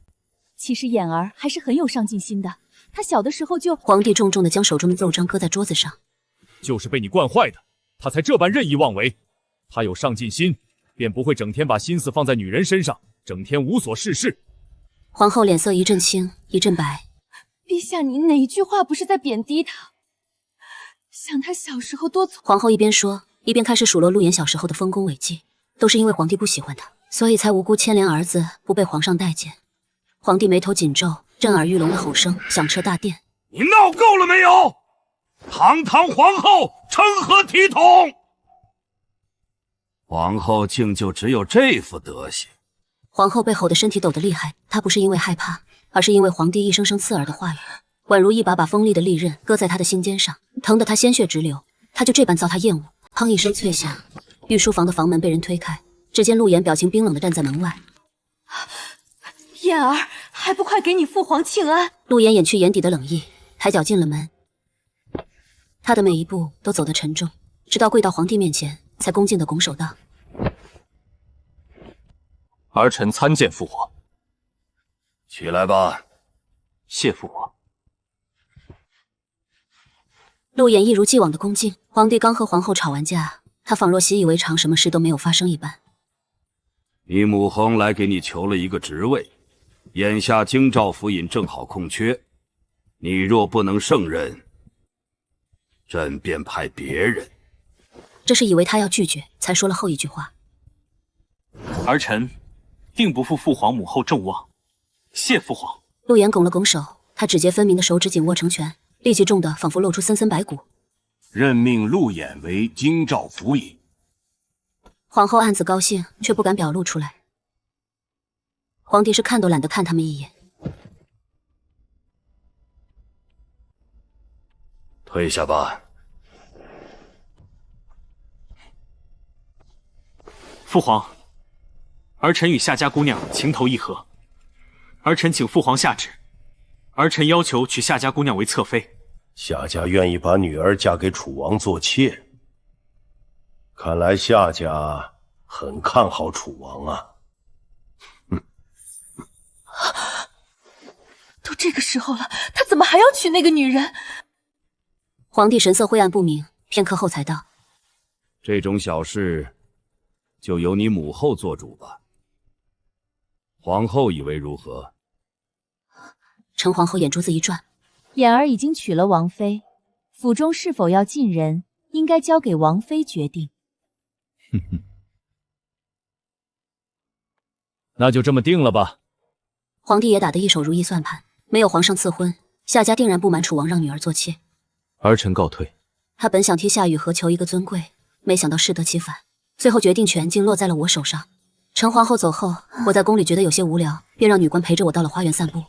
其实眼儿还是很有上进心的，他小的时候就……皇帝重重地将手中的奏章搁在桌子上。就是被你惯坏的，他才这般任意妄为。他有上进心，便不会整天把心思放在女人身上，整天无所事事。皇后脸色一阵青一阵白。陛下，你哪一句话不是在贬低他？想他小时候多聪……皇后一边说，一边开始数落陆妍小时候的丰功伟绩，都是因为皇帝不喜欢他，所以才无辜牵连儿子不被皇上待见。皇帝眉头紧皱，震耳欲聋的吼声响彻大殿。你闹够了没有？堂堂皇后成何体统？皇后竟就只有这副德行。皇后被吼得身体抖得厉害，她不是因为害怕，而是因为皇帝一声声刺耳的话语，宛如一把把锋利的利刃搁在她的心尖上，疼得她鲜血直流。她就这般遭她厌恶。砰一声脆响，御书房的房门被人推开，只见陆妍表情冰冷地站在门外。燕儿，还不快给你父皇请安！陆妍掩去眼底的冷意，抬脚进了门。她的每一步都走得沉重，直到跪到皇帝面前，才恭敬地拱手道：“儿臣参见父皇。”起来吧。谢父皇。陆妍一如既往的恭敬。皇帝刚和皇后吵完架，他仿若习以为常，什么事都没有发生一般。你母后来给你求了一个职位，眼下京兆府尹正好空缺，你若不能胜任，朕便派别人。这是以为他要拒绝，才说了后一句话。儿臣定不负父皇母后众望，谢父皇。陆妍拱了拱手，他指节分明的手指紧握成拳，力气重的仿佛露出森森白骨。任命陆衍为京兆府尹。皇后暗自高兴，却不敢表露出来。皇帝是看都懒得看他们一眼。退下吧。父皇，儿臣与夏家姑娘情投意合，儿臣请父皇下旨，儿臣要求娶夏家姑娘为侧妃。夏家愿意把女儿嫁给楚王做妾，看来夏家很看好楚王啊。都这个时候了，他怎么还要娶那个女人？皇帝神色灰暗不明，片刻后才道：“这种小事，就由你母后做主吧。皇后以为如何？”陈皇后眼珠子一转。妍儿已经娶了王妃，府中是否要进人，应该交给王妃决定。哼哼，那就这么定了吧。皇帝也打得一手如意算盘，没有皇上赐婚，夏家定然不瞒楚王让女儿做妾。儿臣告退。他本想替夏雨荷求一个尊贵，没想到适得其反，最后决定权竟落在了我手上。陈皇后走后，我在宫里觉得有些无聊，便让女官陪着我到了花园散步。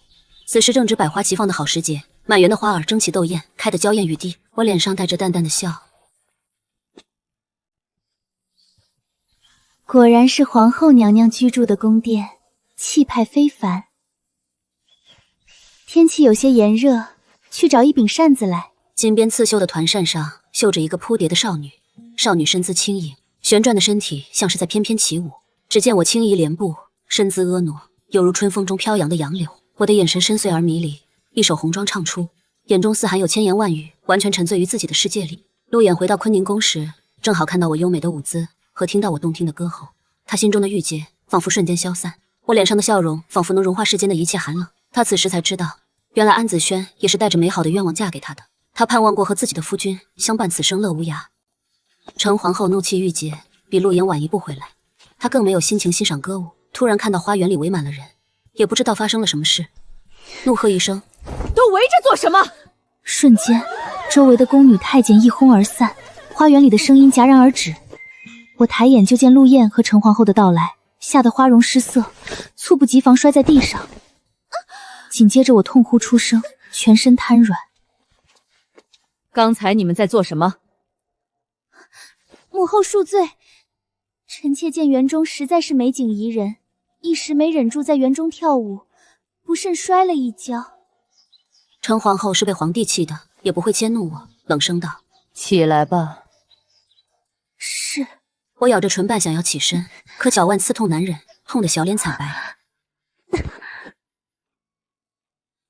此时正值百花齐放的好时节，满园的花儿争奇斗艳，开得娇艳欲滴。我脸上带着淡淡的笑。果然是皇后娘娘居住的宫殿，气派非凡。天气有些炎热，去找一柄扇子来。金边刺绣的团扇上绣着一个扑蝶的少女，少女身姿轻盈，旋转的身体像是在翩翩起舞。只见我轻移莲步，身姿婀娜，犹如春风中飘扬的杨柳。我的眼神深邃而迷离，一首红妆唱出，眼中似含有千言万语，完全沉醉于自己的世界里。陆衍回到坤宁宫时，正好看到我优美的舞姿和听到我动听的歌喉，他心中的郁结仿佛瞬间消散，我脸上的笑容仿佛能融化世间的一切寒冷。他此时才知道，原来安子轩也是带着美好的愿望嫁给他的，他盼望过和自己的夫君相伴此生乐无涯。陈皇后怒气郁结，比陆衍晚一步回来，她更没有心情欣赏歌舞，突然看到花园里围满了人，也不知道发生了什么事，怒喝一声：“都围着做什么？”瞬间，周围的宫女太监一哄而散，花园里的声音戛然而止。我抬眼就见陆燕和陈皇后的到来，吓得花容失色，猝不及防摔在地上。紧接着我痛呼出声，全身瘫软。刚才你们在做什么？母后恕罪，臣妾见园中实在是美景宜人，一时没忍住在园中跳舞，不慎摔了一跤。陈皇后是被皇帝气的，也不会迁怒我，冷声道：“起来吧。”是。我咬着唇瓣想要起身，可脚腕刺痛难忍，痛得小脸惨白。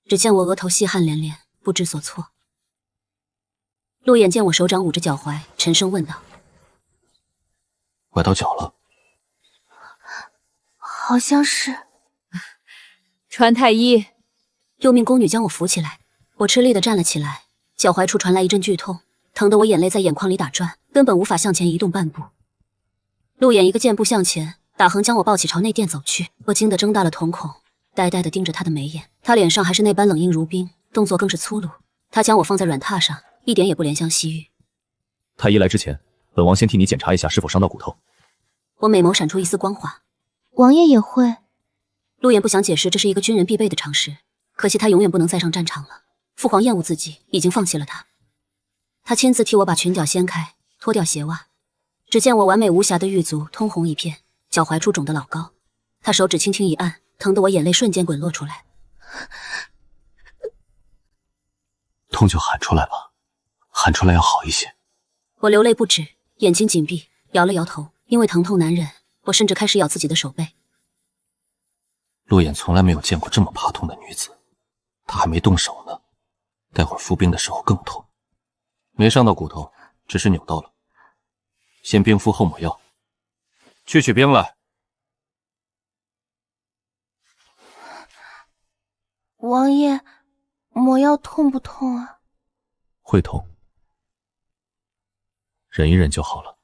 只见我额头细汗连连，不知所措。陆衍见我手掌捂着脚踝，沉声问道：“崴到脚了？”好像是。传太医。又命宫女将我扶起来。我吃力地站了起来，脚踝处传来一阵剧痛，疼得我眼泪在眼眶里打转，根本无法向前移动半步。陆衍一个箭步向前，打横将我抱起朝内殿走去。我惊得睁大了瞳孔，呆呆地盯着他的眉眼。他脸上还是那般冷硬如冰，动作更是粗鲁。他将我放在软榻上，一点也不怜香惜玉。太医来之前，本王先替你检查一下是否伤到骨头。我美眸闪出一丝光华。王爷也会。陆衍不想解释，这是一个军人必备的常识。可惜他永远不能再上战场了。父皇厌恶自己，已经放弃了他。他亲自替我把裙角掀开，脱掉鞋袜。只见我完美无瑕的玉足通红一片，脚踝处肿得老高。他手指轻轻一按，疼得我眼泪瞬间滚落出来。痛就喊出来吧，喊出来要好一些。我流泪不止，眼睛紧闭，摇了摇头。因为疼痛难忍，我甚至开始咬自己的手背。陆衍从来没有见过这么怕痛的女子，她还没动手呢，待会儿服冰的时候更痛。没伤到骨头，只是扭到了。先冰敷后抹药，去取冰来。王爷，抹药痛不痛啊？会痛，忍一忍就好了。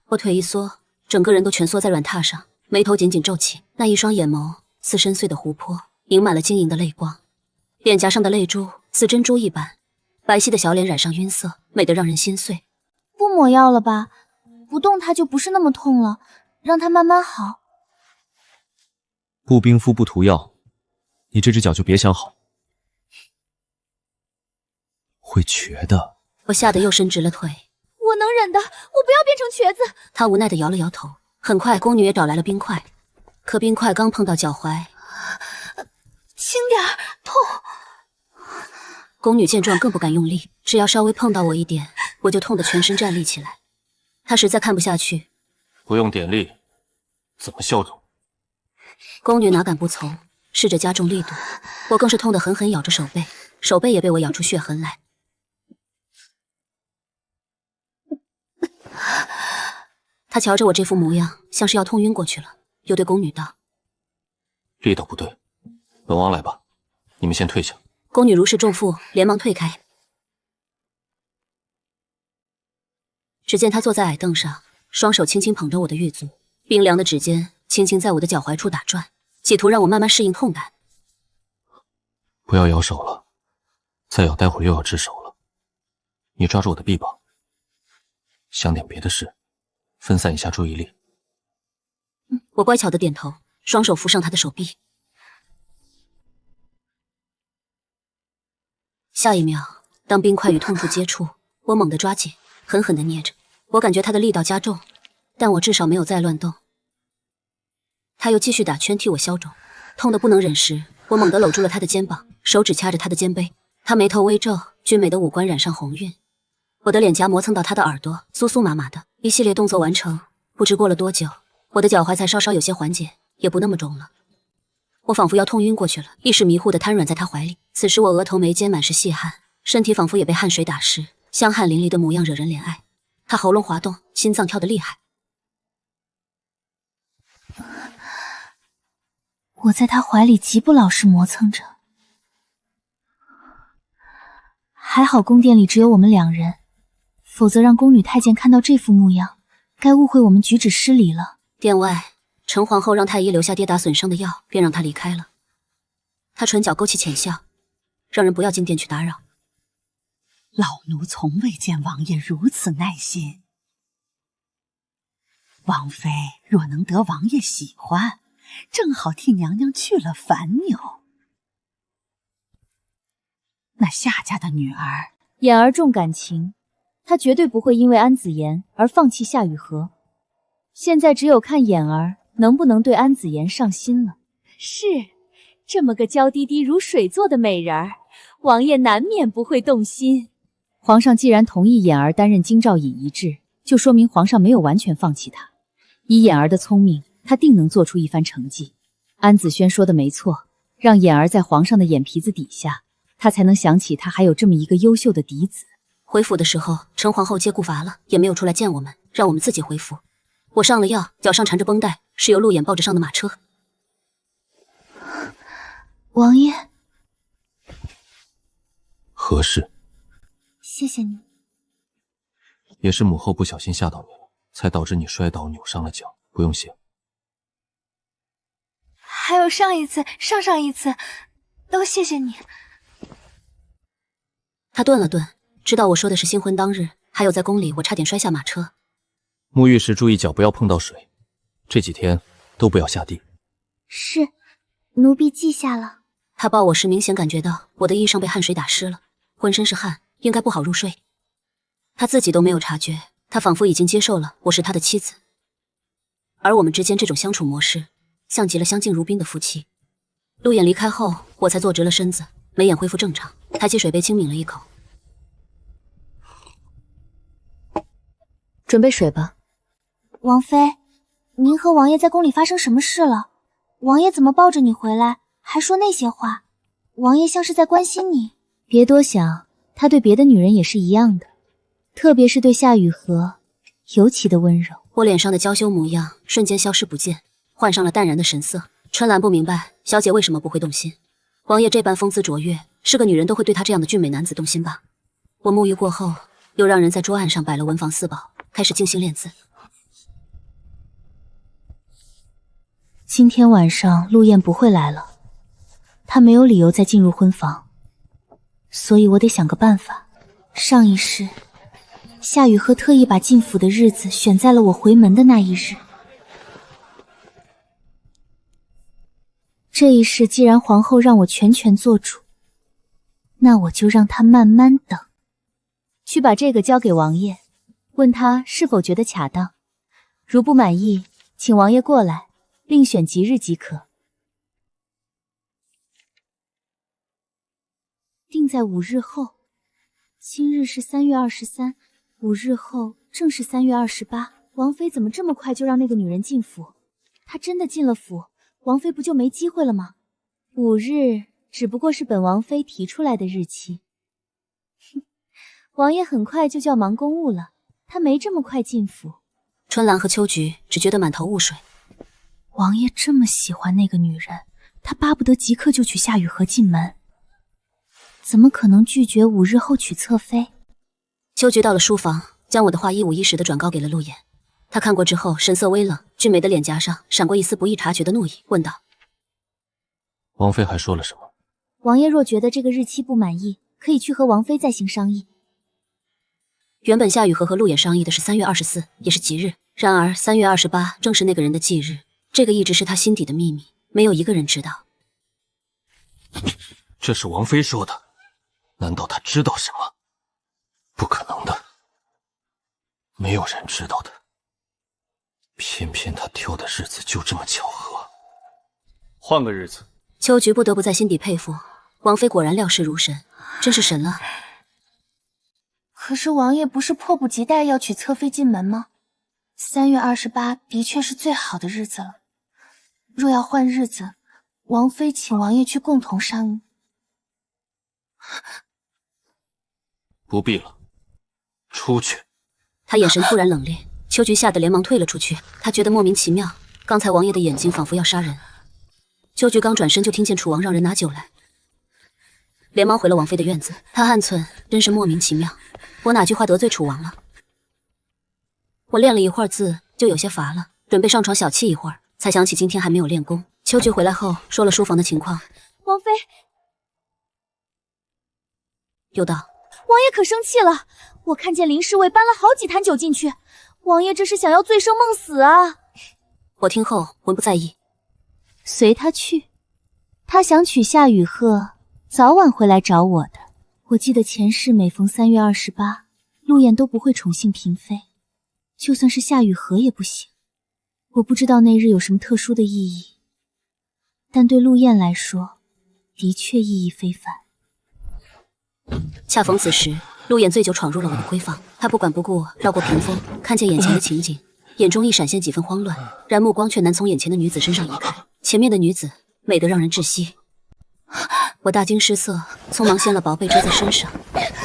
我腿一缩，整个人都蜷缩在软榻上，眉头紧紧皱起，那一双眼眸似深邃的湖泊，盈满了晶莹的泪光，脸颊上的泪珠似珍珠一般，白皙的小脸染上晕色，美得让人心碎。不抹药了吧？不动它就不是那么痛了，让它慢慢好。不冰敷不涂药，你这只脚就别想好，会瘸的。我吓得又伸直了腿。我能忍的，我不要变成瘸子。他无奈地摇了摇头。很快，宫女也找来了冰块，可冰块刚碰到脚踝，轻点儿，痛。宫女见状更不敢用力，只要稍微碰到我一点，我就痛得全身站立起来。她实在看不下去，不用点力，怎么消肿？宫女哪敢不从，试着加重力度。我更是痛得狠狠咬着手背，手背也被我咬出血痕来。他瞧着我这副模样，像是要痛晕过去了，又对宫女道：“力道不对，本王来吧，你们先退下。”宫女如释重负，连忙退开。只见她坐在矮凳上，双手轻轻捧着我的玉足，冰凉的指尖轻轻在我的脚踝处打转，企图让我慢慢适应痛感。不要摇手了，再咬待会儿又要治手了。你抓住我的臂膀，想点别的事，分散一下注意力。我乖巧的点头，双手扶上他的手臂。下一秒，当冰块与痛处接触，我猛地抓紧，狠狠地捏着。我感觉他的力道加重，但我至少没有再乱动。他又继续打圈替我消肿，痛得不能忍时，我猛地搂住了他的肩膀，手指掐着他的肩背。他眉头微皱，俊美的五官染上红晕。我的脸颊磨蹭到他的耳朵，酥酥麻麻的。一系列动作完成，不知过了多久，我的脚踝才稍稍有些缓解，也不那么肿了。我仿佛要痛晕过去了，一时迷糊地瘫软在他怀里。此时我额头眉间满是细汗，身体仿佛也被汗水打湿，香汗淋漓的模样惹人怜爱。他喉咙滑动，心脏跳得厉害。我在他怀里极不老实磨蹭着，还好宫殿里只有我们两人，否则让宫女太监看到这副模样，该误会我们举止失礼了。殿外，陈皇后让太医留下跌打损伤的药，便让他离开了。他唇角勾起浅笑，让人不要进殿去打扰。老奴从未见王爷如此耐心。王妃若能得王爷喜欢，正好替娘娘去了烦纽。那夏家的女儿，妍儿重感情，她绝对不会因为安子妍而放弃夏雨荷。现在只有看妍儿能不能对安子妍上心了。是，这么个娇滴滴如水做的美人儿，王爷难免不会动心。皇上既然同意妍儿担任京兆尹一职，就说明皇上没有完全放弃她。以妍儿的聪明，她定能做出一番成绩。安子轩说的没错，让妍儿在皇上的眼皮子底下，她才能想起她还有这么一个优秀的嫡子。回府的时候，陈皇后接顾乏了，也没有出来见我们，让我们自己回府。我上了药，脚上缠着绷带，是由陆衍抱着上的马车。王爷，何事？谢谢你。也是母后不小心吓到你了，才导致你摔倒扭伤了脚，不用谢。还有上一次、上一次，都谢谢你。他顿了顿，知道我说的是新婚当日，还有在宫里我差点摔下马车。沐浴时注意脚不要碰到水，这几天都不要下地。是，奴婢记下了。他抱我时，明显感觉到我的衣裳被汗水打湿了，浑身是汗，应该不好入睡。他自己都没有察觉，他仿佛已经接受了我是他的妻子，而我们之间这种相处模式，像极了相敬如宾的夫妻。陆衍离开后，我才坐直了身子，眉眼恢复正常，抬起水杯轻抿了一口。准备水吧。王妃，您和王爷在宫里发生什么事了？王爷怎么抱着你回来，还说那些话？王爷像是在关心你。别多想，他对别的女人也是一样的，特别是对夏雨荷尤其的温柔。我脸上的娇羞模样瞬间消失不见，换上了淡然的神色。春兰不明白小姐为什么不会动心，王爷这般风姿卓越，是个女人都会对他这样的俊美男子动心吧。我沐浴过后，又让人在桌案上摆了文房四宝，开始静心练字。今天晚上陆燕不会来了，她没有理由再进入婚房，所以我得想个办法。上一世，夏雨荷特意把进府的日子选在了我回门的那一日。这一世既然皇后让我全权做主，那我就让她慢慢等。去把这个交给王爷，问他是否觉得恰当，如不满意，请王爷过来，另选吉日即可。定在5日后，今日是3月23，5日后正是3月28。王妃怎么这么快就让那个女人进府？她真的进了府，王妃不就没机会了吗？5日只不过是本王妃提出来的日期。王爷很快就要忙公务了，他没这么快进府。春兰和秋菊只觉得满头雾水。王爷这么喜欢那个女人，他巴不得即刻就娶夏雨荷进门，怎么可能拒绝5日后娶侧妃？秋菊到了书房，将我的话一五一十地转告给了陆衍。他看过之后，神色微冷，俊美的脸颊上闪过一丝不易察觉的怒意，问道：王妃还说了什么？王爷若觉得这个日期不满意，可以去和王妃再行商议。原本夏雨荷和陆衍商议的是3月24，也是吉日。然而3月28正是那个人的忌日，这个一直是他心底的秘密，没有一个人知道。这是王妃说的，难道她知道什么？不可能的，没有人知道的。偏偏她挑的日子就这么巧合。换个日子。秋菊不得不在心底佩服，王妃果然料事如神，真是神了。可是王爷不是迫不及待要娶侧妃进门吗？3月28的确是最好的日子了。若要换日子，王妃请王爷去共同商议。不必了，出去。他眼神突然冷冽，秋菊吓得连忙退了出去。他觉得莫名其妙，刚才王爷的眼睛仿佛要杀人。秋菊刚转身就听见楚王让人拿酒来，连忙回了王妃的院子。他暗忖，真是莫名其妙，我哪句话得罪楚王了？我练了一会儿字，就有些乏了，准备上床小憩一会儿，才想起今天还没有练功。秋菊回来后说了书房的情况，王妃又道：王爷可生气了，我看见林侍卫搬了好几坛酒进去，王爷这是想要醉生梦死啊！我听后浑不在意，随他去，他想娶夏雨荷，早晚会来找我的。我记得前世每逢3月28，陆衍都不会宠幸嫔妃，就算是夏雨荷也不行。我不知道那日有什么特殊的意义，但对陆燕来说，的确意义非凡。恰逢此时，陆衍醉酒闯入了我的闺房，他不管不顾绕过屏风，看见眼前的情景，眼中一闪现几分慌乱，然目光却难从眼前的女子身上移开。前面的女子美得让人窒息，我大惊失色，匆忙掀了薄被遮在身上，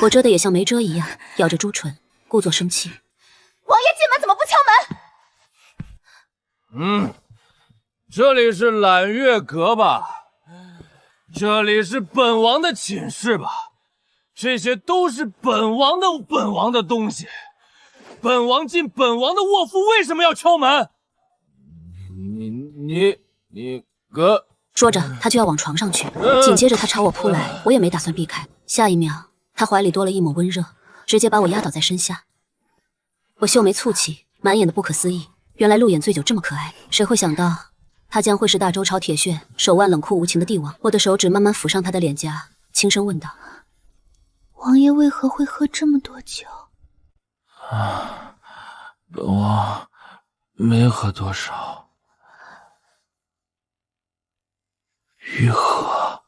我遮的也像没遮一样，咬着朱唇，故作生气。王爷进门怎么不敲门？这里是揽月阁吧？这里是本王的寝室吧？这些都是本王的东西，本王进本王的卧府，为什么要敲门？你哥！说着，他就要往床上去，紧接着他朝我扑来，我也没打算避开。下一秒，他怀里多了一抹温热，直接把我压倒在身下。我秀眉蹙起，满眼的不可思议。原来陆衍醉酒这么可爱，谁会想到他将会是大周朝铁血、手腕冷酷无情的帝王？我的手指慢慢抚上他的脸颊，轻声问道：“王爷为何会喝这么多酒？”本王没喝多少。玉和，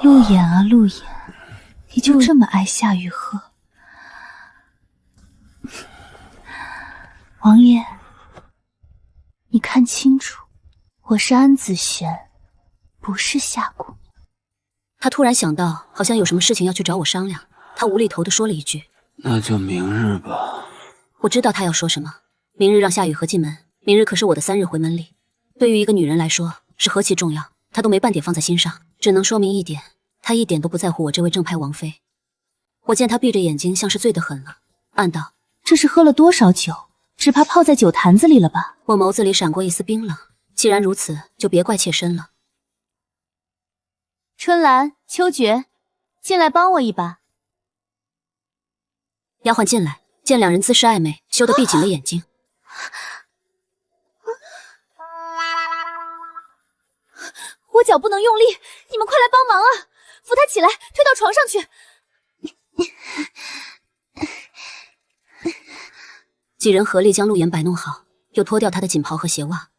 陆衍啊陆衍，你就这么爱夏雨荷？王爷，你看清楚，我是安子璇，不是夏姑娘。他突然想到，好像有什么事情要去找我商量，他无厘头地说了一句：“那就明日吧。”我知道他要说什么，明日让夏雨荷进门，明日可是我的3日回门礼。对于一个女人来说，是何其重要，她都没半点放在心上，只能说明一点，她一点都不在乎我这位正派王妃。我见她闭着眼睛，像是醉得很了，暗道：这是喝了多少酒？只怕泡在酒坛子里了吧？我眸子里闪过一丝冰冷，既然如此，就别怪妾身了。春兰、秋决，进来帮我一把。丫鬟进来，见两人姿势暧昧，羞得闭紧了眼睛。我脚不能用力，你们快来帮忙啊！扶他起来，推到床上去。几人合力将陆衍摆弄好，又脱掉他的锦袍和鞋袜。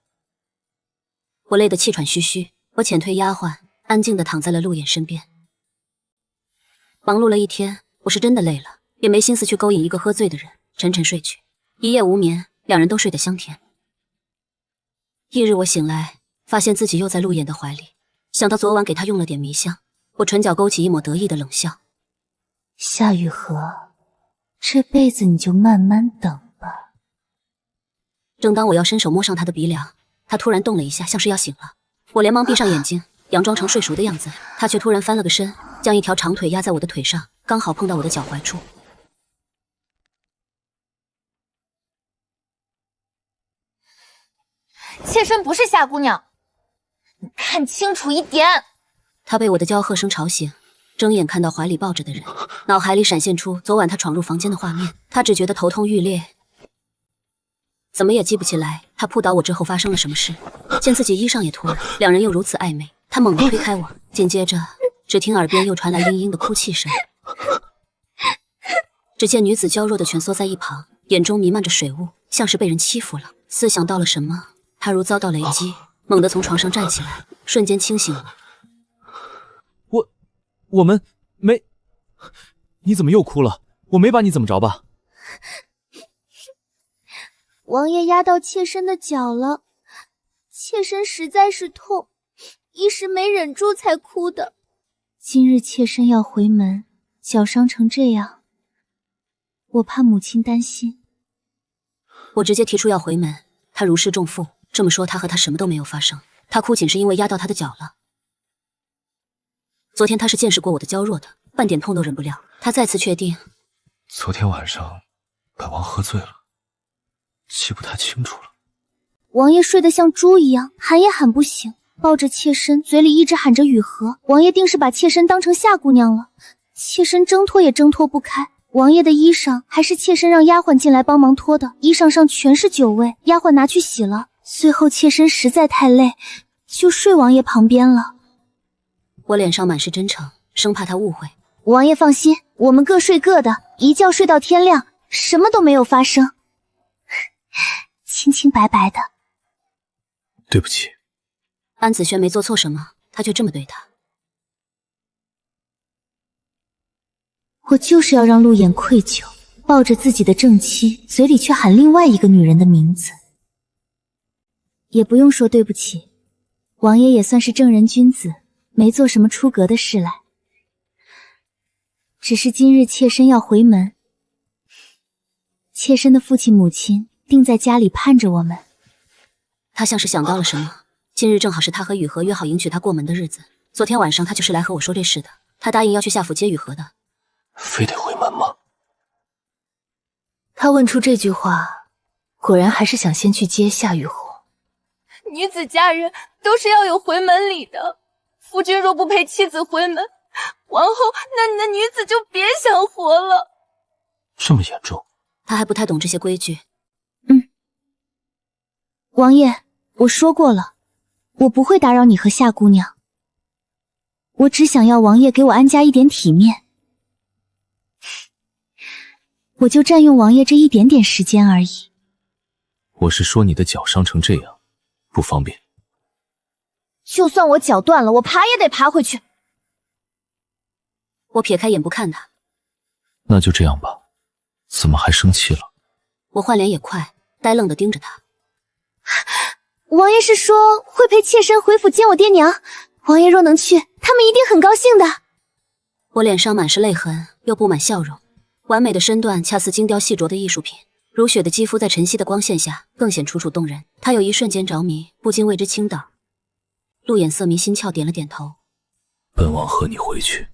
我累得气喘吁吁，我遣退丫鬟，安静地躺在了陆衍身边。忙碌了一天，我是真的累了，也没心思去勾引一个喝醉的人，沉沉睡去。一夜无眠，两人都睡得香甜。翌日我醒来，发现自己又在陆衍的怀里，想到昨晚给他用了点迷香，我唇角勾起一抹得意的冷笑。夏雨荷，这辈子你就慢慢等吧。正当我要伸手摸上他的鼻梁，他突然动了一下，像是要醒了。我连忙闭上眼睛，佯装成睡熟的样子，他却突然翻了个身，将一条长腿压在我的腿上，刚好碰到我的脚踝处。妾身不是夏姑娘，你看清楚一点。他被我的娇喝声吵醒，睁眼看到怀里抱着的人，脑海里闪现出昨晚他闯入房间的画面。他只觉得头痛欲裂，怎么也记不起来他扑倒我之后发生了什么事。见自己衣裳也脱了，两人又如此暧昧，他猛地推开我，紧接着只听耳边又传来嘤嘤的哭泣声。只见女子娇弱的蜷缩在一旁，眼中弥漫着水雾，像是被人欺负了。似想到了什么，她如遭到雷击，猛地从床上站起来，瞬间清醒了。我们没……你怎么又哭了？我没把你怎么着吧？王爷压到妾身的脚了，妾身实在是痛，一时没忍住才哭的。今日妾身要回门，脚伤成这样，我怕母亲担心。我直接提出要回门，他如释重负，这么说他和他什么都没有发生，他哭仅是因为压到他的脚了。昨天他是见识过我的娇弱的，半点痛都忍不了。他再次确定，昨天晚上本王喝醉了，记不太清楚了。王爷睡得像猪一样，喊也喊不醒，抱着妾身，嘴里一直喊着雨荷。王爷定是把妾身当成夏姑娘了，妾身挣脱也挣脱不开。王爷的衣裳还是妾身让丫鬟进来帮忙脱的，衣裳上全是酒味，丫鬟拿去洗了。随后妾身实在太累，就睡王爷旁边了。我脸上满是真诚，生怕他误会。王爷放心，我们各睡各的，一觉睡到天亮，什么都没有发生，清清白白的。对不起。安子轩没做错什么，他却这么对他。我就是要让陆衍愧疚，抱着自己的正妻，嘴里却喊另外一个女人的名字。也不用说对不起，王爷也算是正人君子，没做什么出格的事来。只是今日妾身要回门，妾身的父亲母亲定在家里盼着我们。他像是想到了什么，今日正好是他和雨荷约好迎娶他过门的日子。昨天晚上他就是来和我说这事的，他答应要去夏府接雨荷的。非得回门吗？他问出这句话，果然还是想先去接夏雨红。女子嫁人都是要有回门礼的，夫君若不陪妻子回门，王后那女子就别想活了。这么严重？他还不太懂这些规矩。王爷，我说过了，我不会打扰你和夏姑娘。我只想要王爷给我安家一点体面，我就占用王爷这一点点时间而已。我是说你的脚伤成这样，不方便。就算我脚断了，我爬也得爬回去。我撇开眼不看他。那就这样吧，怎么还生气了？我换脸也快，呆愣地盯着他。王爷是说会陪妾身回府见我爹娘，王爷若能去，他们一定很高兴的。我脸上满是泪痕，又布满笑容，完美的身段恰似精雕细琢的艺术品，如雪的肌肤在晨曦的光线下更显楚楚动人。他有一瞬间着迷，不禁为之倾倒。陆眼色迷心窍，点了点头。本王和你回去。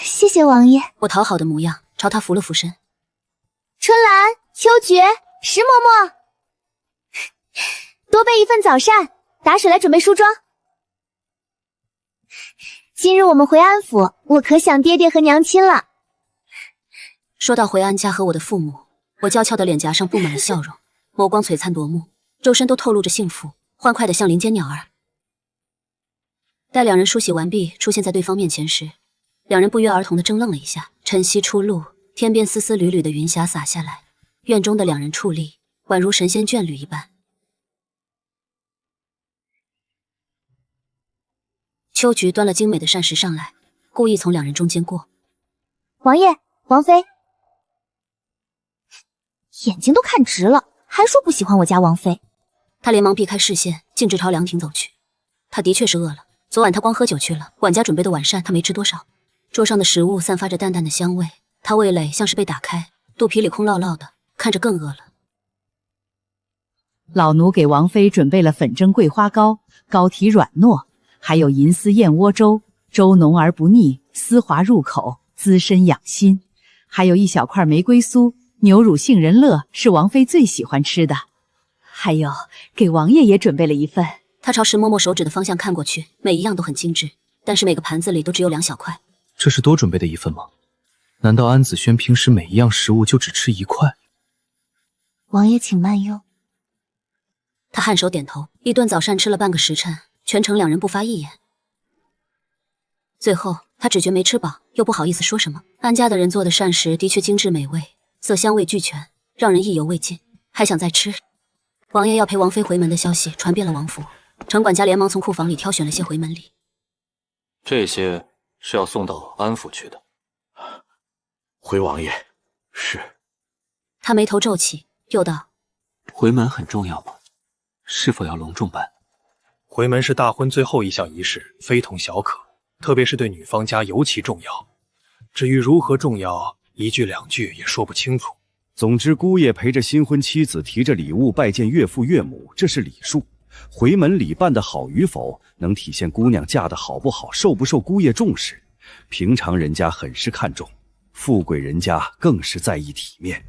谢谢王爷。我讨好的模样，朝他俯了俯身。春兰、秋决、石嬷嬷，多备一份早膳，打水来准备梳妆。今日我们回安府，我可想爹爹和娘亲了。说到回安家和我的父母，我娇俏的脸颊上布满了笑容，眸光璀璨夺目，周身都透露着幸福，欢快的像林间鸟儿。待两人梳洗完毕，出现在对方面前时，两人不约而同地怔愣了一下。晨曦初露，天边丝丝缕缕的云霞洒下来，院中的两人矗立，宛如神仙眷侣一般。秋菊端了精美的膳食上来，故意从两人中间过。王爷、王妃，眼睛都看直了，还说不喜欢我家王妃。他连忙避开视线，径直朝凉亭走去。他的确是饿了，昨晚他光喝酒去了，管家准备的晚膳他没吃多少。桌上的食物散发着淡淡的香味，他味蕾像是被打开，肚皮里空落落的，看着更饿了。老奴给王妃准备了粉蒸桂花糕，糕体软糯，还有银丝燕窝粥，粥浓而不腻，丝滑入口，滋身养心。还有一小块玫瑰酥，牛乳杏仁乐是王妃最喜欢吃的。还有，给王爷也准备了一份。他朝石嬷嬷手指的方向看过去，每一样都很精致，但是每个盘子里都只有2小块。这是多准备的一份吗？难道安子轩平时每一样食物就只吃1块？王爷请慢用。他颔首点头，一顿早膳吃了半个时辰，全程两人不发一言。最后他只觉没吃饱，又不好意思说什么。安家的人做的膳食的确精致美味，色香味俱全，让人意犹未尽，还想再吃。王爷要陪王妃回门的消息传遍了王府，程管家连忙从库房里挑选了些回门礼。这些是要送到安府去的。回王爷。是。他眉头皱起，又道：回门很重要吗？是否要隆重办？回门是大婚最后一项仪式，非同小可，特别是对女方家尤其重要。至于如何重要，一句两句也说不清楚。总之，姑爷陪着新婚妻子提着礼物拜见岳父岳母，这是礼数。回门礼办得好与否，能体现姑娘嫁得好不好，受不受姑爷重视。平常人家很是看重，富贵人家更是在意体面。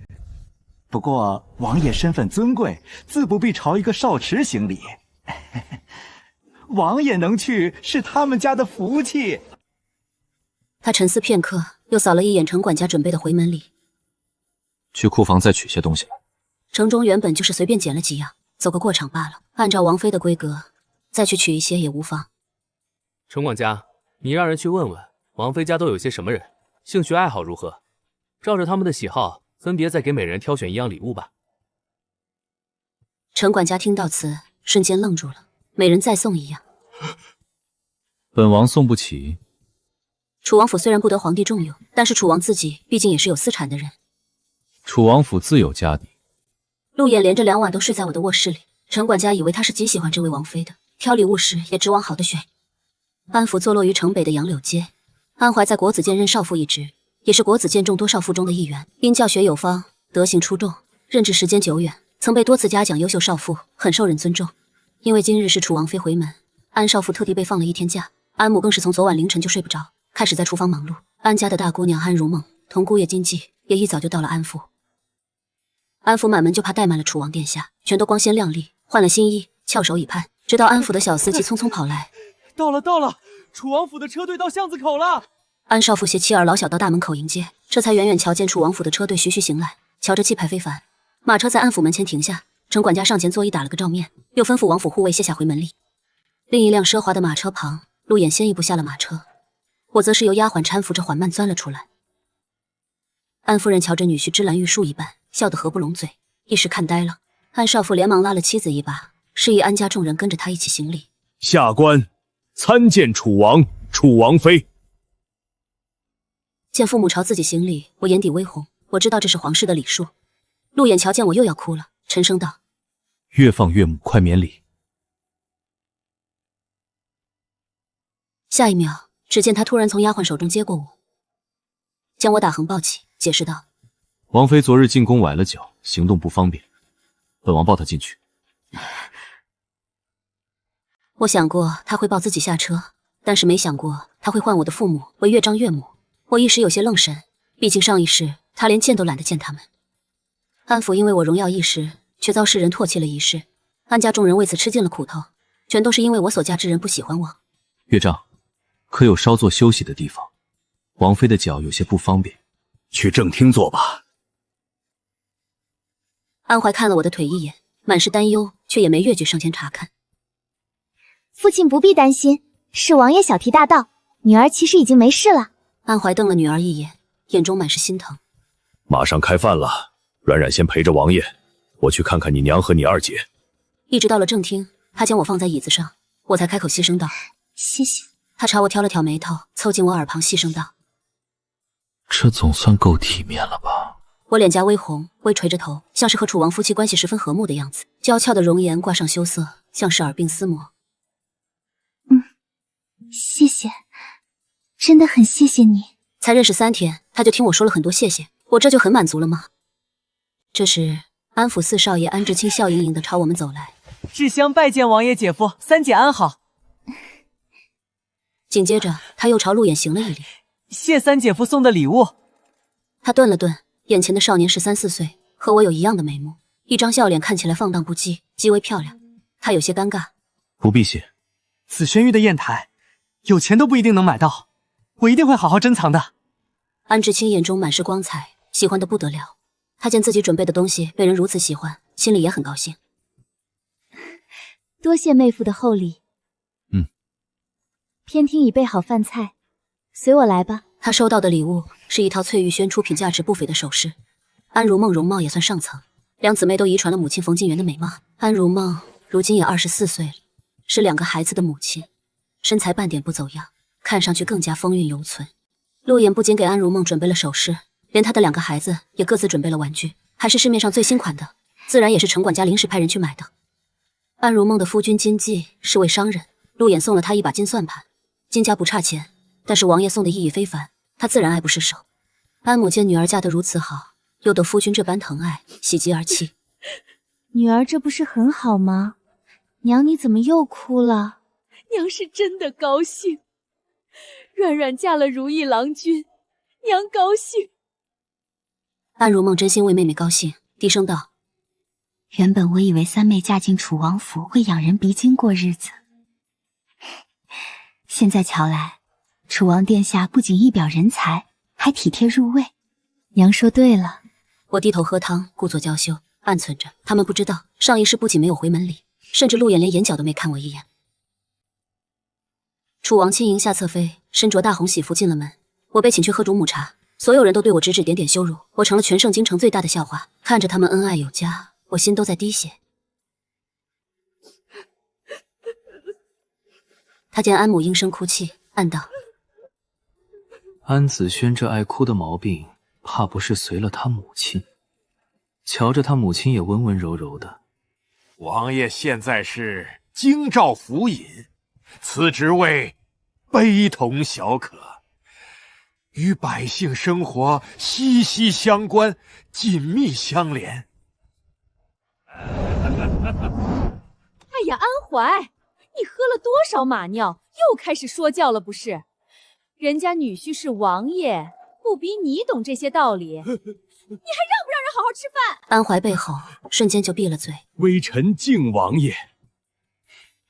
不过王爷身份尊贵，自不必朝一个少池行礼。王爷能去是他们家的福气。他沉思片刻，又扫了一眼程管家准备的回门礼。去库房再取些东西来。程中原本就是随便捡了几样，走个过场罢了。按照王妃的规格，再去取一些也无妨。程管家，你让人去问问王妃家都有些什么人，兴趣爱好如何，照着他们的喜好，分别再给每人挑选一样礼物吧。程管家听到此，瞬间愣住了。每人再送一样。本王送不起。楚王府虽然不得皇帝重用，但是楚王自己毕竟也是有私产的人。楚王府自有家底。陆衍连着2晚都睡在我的卧室里，程管家以为他是极喜欢这位王妃的，挑礼物时也只往好的选。安府坐落于城北的杨柳街，安怀在国子监任少傅一职，也是国子监众多少傅中的一员，因教学有方，德行出众，任职时间久远，曾被多次嘉奖优秀少妇，很受人尊重。因为今日是楚王妃回门，安少妇特地被放了1天假，安母更是从昨晚凌晨就睡不着，开始在厨房忙碌。安家的大姑娘安如梦同姑爷金继也一早就到了安府。安抚满门就怕怠慢了楚王殿下，全都光鲜亮丽，换了新衣，翘首以盼。直到安抚的小司机匆匆跑来，到了，楚王府的车队到巷子口了。安少妇携妻儿老小到大门口迎接，这才远远瞧见楚王府的车队徐徐行来，瞧着气派非凡。马车在安府门前停下，程管家上前作揖打了个照面，又吩咐王府护卫卸下回门礼。另一辆奢华的马车旁，陆衍先一步下了马车，我则是由丫鬟搀扶着缓慢钻了出来。安夫人瞧着女婿芝兰玉树一般，笑得合不拢嘴，一时看呆了。安少妇连忙拉了妻子一把，示意安家众人跟着他一起行礼。下官参见楚王、楚王妃。见父母朝自己行礼，我眼底微红，我知道这是皇室的礼数。陆衍瞧见我又要哭了，沉声道：“越放岳母，快免礼。”下一秒，只见他突然从丫鬟手中接过我，将我打横抱起，解释道：“王妃昨日进宫崴了脚，行动不方便，本王抱她进去。”我想过他会抱自己下车，但是没想过他会唤我的父母为岳丈岳母。我一时有些愣神，毕竟上一世他连见都懒得见他们。安府因为我荣耀一时，却遭世人唾弃了一世，安家众人为此吃尽了苦头，全都是因为我所嫁之人不喜欢我。岳丈，可有稍作休息的地方？王妃的脚有些不方便，去正厅坐吧。安怀看了我的腿一眼，满是担忧，却也没越矩上前查看。父亲不必担心，是王爷小题大道，女儿其实已经没事了。安怀瞪了女儿一眼，眼中满是心疼。马上开饭了，冉冉先陪着王爷，我去看看你娘和你二姐。一直到了正厅，他将我放在椅子上，我才开口细声道：“谢谢。”他朝我挑了挑眉头，凑近我耳旁细声道：“这总算够体面了吧？”我脸颊微红，微垂着头，像是和楚王夫妻关系十分和睦的样子，娇俏的容颜挂上羞涩，像是耳鬓厮磨。谢谢，真的很谢谢你。才认识3天，他就听我说了很多谢谢，我这就很满足了吗？这时，安府四少爷安志清笑盈盈地朝我们走来。志香拜见王爷姐夫，三姐安好。紧接着，他又朝陆衍行了一礼，谢三姐夫送的礼物。他顿了顿，眼前的少年13、14岁，和我有一样的眉目，一张笑脸看起来放荡不羁，极为漂亮。他有些尴尬。不必谢。紫萱玉的砚台，有钱都不一定能买到，我一定会好好珍藏的。安志清眼中满是光彩，喜欢得不得了。他见自己准备的东西被人如此喜欢，心里也很高兴。多谢妹夫的厚礼。偏厅已备好饭菜，随我来吧。他收到的礼物是一套翠玉轩出品价值不菲的首饰。安如梦容貌也算上层，两姊妹都遗传了母亲冯静媛的美貌。安如梦如今也24岁了，是2个孩子的母亲，身材半点不走样，看上去更加风韵犹存。陆衍不仅给安如梦准备了首饰，连他的2个孩子也各自准备了玩具，还是市面上最新款的，自然也是城管家临时派人去买的。安如梦的夫君金继是位商人，陆衍送了他一把金算盘。金家不差钱，但是王爷送的意义非凡，他自然爱不释手。安母见女儿嫁得如此好，又得夫君这般疼爱，喜极而泣。女儿这不是很好吗？娘，你怎么又哭了？娘是真的高兴，软软嫁了如意郎君，娘高兴。安如梦真心为妹妹高兴，低声道：“原本我以为三妹嫁进楚王府会养人鼻精过日子，现在瞧来，楚王殿下不仅一表人才，还体贴入微。娘说对了。”我低头喝汤，故作娇羞，暗忖着他们不知道，上一世不仅没有回门礼，甚至陆衍连眼角都没看我一眼。楚王亲迎下侧妃，身着大红喜服进了门，我被请去喝主母茶，所有人都对我指指点点羞辱，我成了全盛京城最大的笑话。看着他们恩爱有加，我心都在滴血。他见安母应声哭泣，暗道：安子轩这爱哭的毛病，怕不是随了他母亲。瞧着他母亲也温温柔柔的。王爷现在是京兆府尹，此职位非同小可，与百姓生活息息相关，紧密相连。哎呀，安怀，你喝了多少马尿，又开始说教了不是？人家女婿是王爷，不比你懂这些道理，你还让不让人好好吃饭。安怀被吼，瞬间就闭了嘴。微臣敬王爷。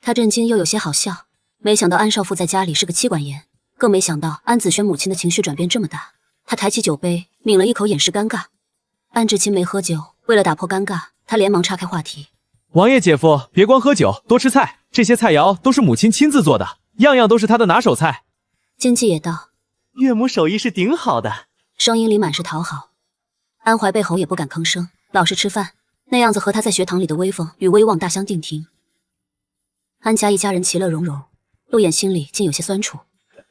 他震惊又有些好笑，没想到安少父在家里是个妻管严，更没想到安子轩母亲的情绪转变这么大。他抬起酒杯，抿了一口，掩饰尴尬。安志清没喝酒，为了打破尴尬，他连忙岔开话题。王爷姐夫，别光喝酒，多吃菜。这些菜肴都是母亲亲自做的，样样都是她的拿手菜。经济也道，岳母手艺是顶好的，声音里满是讨好。安怀被吼也不敢吭声，老实吃饭，那样子和他在学堂里的威风与威望大相径庭。安家一家人其乐融融，陆衍心里竟有些酸楚。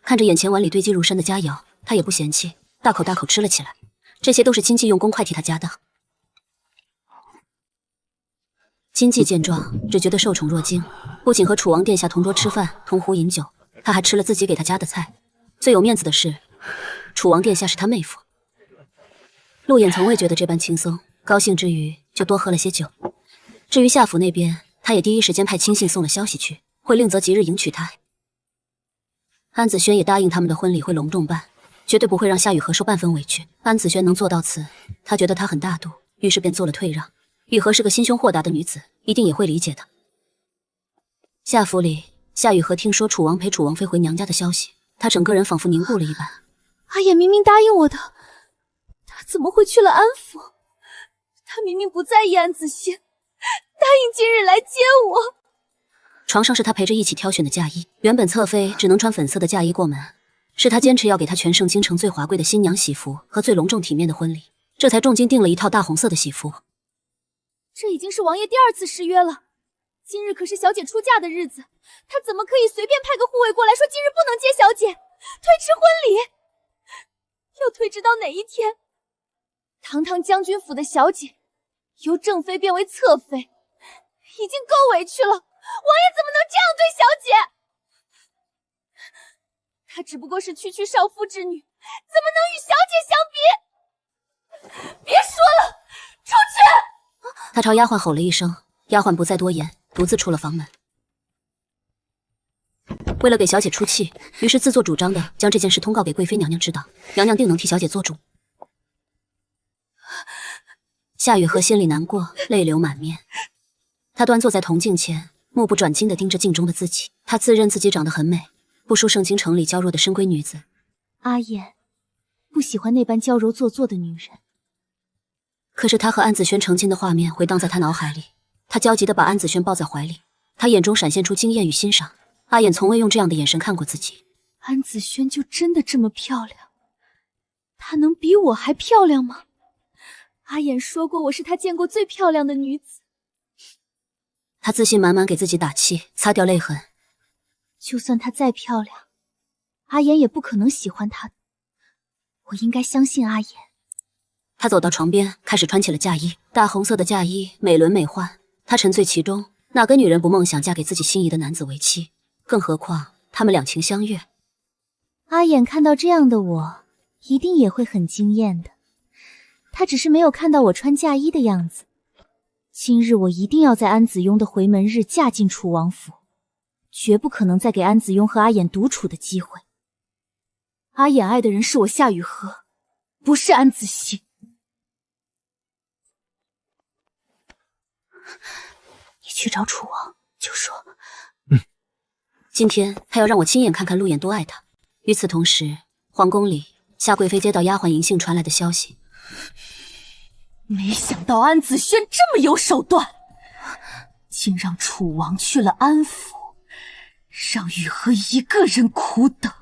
看着眼前碗里堆积如山的佳肴，他也不嫌弃，大口大口吃了起来。这些都是亲戚用公筷替他夹的。金继见状，只觉得受宠若惊，不仅和楚王殿下同桌吃饭，同壶饮酒，他还吃了自己给他夹的菜。最有面子的是，楚王殿下是他妹夫。陆衍从未觉得这般轻松，高兴之余就多喝了些酒。至于夏府那边，他也第一时间派亲信送了消息去，会另择吉日迎娶她。安子轩也答应他们的婚礼会隆重办，绝对不会让夏雨荷受半分委屈。安子轩能做到此，他觉得他很大度，于是便做了退让。雨荷是个心胸豁达的女子，一定也会理解的。夏府里，夏雨荷听说楚王陪楚王妃回娘家的消息，她整个人仿佛凝固了一般。阿衍明明答应我的，他怎么会去了安府？他明明不在意安子轩，答应今日来接我。床上是他陪着一起挑选的嫁衣，原本侧妃只能穿粉色的嫁衣过门，是他坚持要给她全盛京城最华贵的新娘喜服和最隆重体面的婚礼，这才重金订了一套大红色的喜服。这已经是王爷第2次失约了，今日可是小姐出嫁的日子，他怎么可以随便派个护卫过来说今日不能接小姐，推迟婚礼？要推迟到哪一天？堂堂将军府的小姐，由正妃变为侧妃，已经够委屈了，王爷怎么能这样对小姐？她只不过是区区少夫之女，怎么能与小姐相比？别说了，出去！他朝丫鬟吼了一声，丫鬟不再多言，独自出了房门。为了给小姐出气，于是自作主张的将这件事通告给贵妃娘娘知道，娘娘定能替小姐做主。夏雨荷心里难过，泪流满面。她端坐在铜镜前，目不转睛地盯着镜中的自己。她自认自己长得很美，不输盛京城里娇弱的深闺女子。阿衍不喜欢那般娇柔做作的女人。可是他和安子轩成亲的画面回荡在他脑海里，他焦急地把安子轩抱在怀里，他眼中闪现出惊艳与欣赏。阿衍从未用这样的眼神看过自己。安子轩就真的这么漂亮？她能比我还漂亮吗？阿衍说过我是他见过最漂亮的女子。他自信满满给自己打气，擦掉泪痕。就算她再漂亮，阿衍也不可能喜欢她的。我应该相信阿衍。他走到床边，开始穿起了嫁衣。大红色的嫁衣，美轮美奂，他沉醉其中。哪个女人不梦想嫁给自己心仪的男子为妻？更何况他们两情相悦。阿衍看到这样的我，一定也会很惊艳的。他只是没有看到我穿嫁衣的样子。今日我一定要在安子雍的回门日嫁进楚王府，绝不可能再给安子雍和阿衍独处的机会。阿衍爱的人是我夏雨荷，不是安子熙。你去找楚王，就说，今天他要让我亲眼看看陆衍多爱他。与此同时，皇宫里，夏贵妃接到丫鬟银杏传来的消息，没想到安子轩这么有手段，竟让楚王去了安府，让雨荷一个人苦等。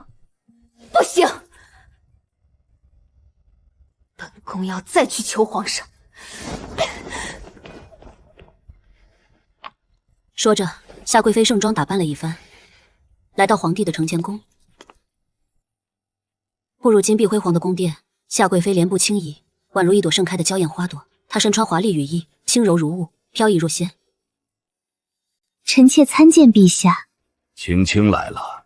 不行，本宫要再去求皇上。说着，夏贵妃盛装打扮了一番，来到皇帝的承乾宫。步入金碧辉煌的宫殿，夏贵妃莲步轻移，宛如一朵盛开的娇艳花朵。她身穿华丽羽衣，轻柔如雾，飘逸若仙。臣妾参见陛下。青青来了，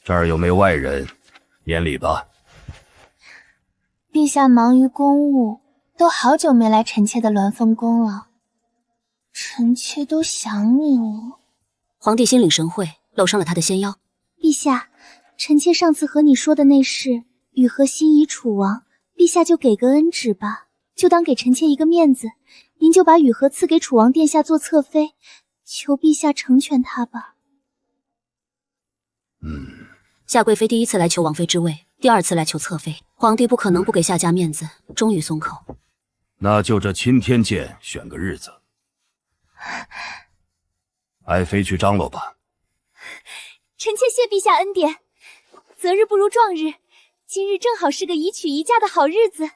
这儿有没有外人？免礼吧。陛下忙于公务，都好久没来臣妾的鸾凤宫了。臣妾都想你了。皇帝心领神会，搂上了他的纤腰。陛下，臣妾上次和你说的那事，雨荷心仪楚王，陛下就给个恩旨吧。就当给臣妾一个面子，您就把雨禾赐给楚王殿下做侧妃，求陛下成全她吧。夏贵妃第一次来求王妃之位，第二次来求侧妃，皇帝不可能不给夏家面子，终于松口。那就这钦天监选个日子，爱妃去张罗吧。臣妾谢陛下恩典，择日不如撞日，今日正好是个宜娶宜嫁的好日子，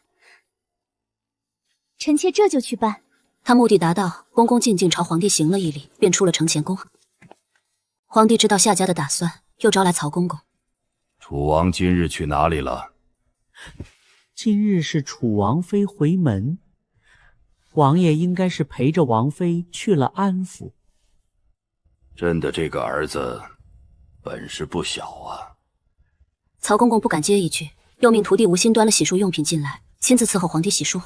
臣妾这就去办。他目的达到，恭恭敬敬朝皇帝行了一礼，便出了承乾宫。皇帝知道夏家的打算，又招来曹公公。楚王今日去哪里了？今日是楚王妃回门，王爷应该是陪着王妃去了安府。朕的这个儿子本事不小啊。曹公公不敢接一句，又命徒弟吴昕端了洗漱用品进来，亲自伺候皇帝洗漱。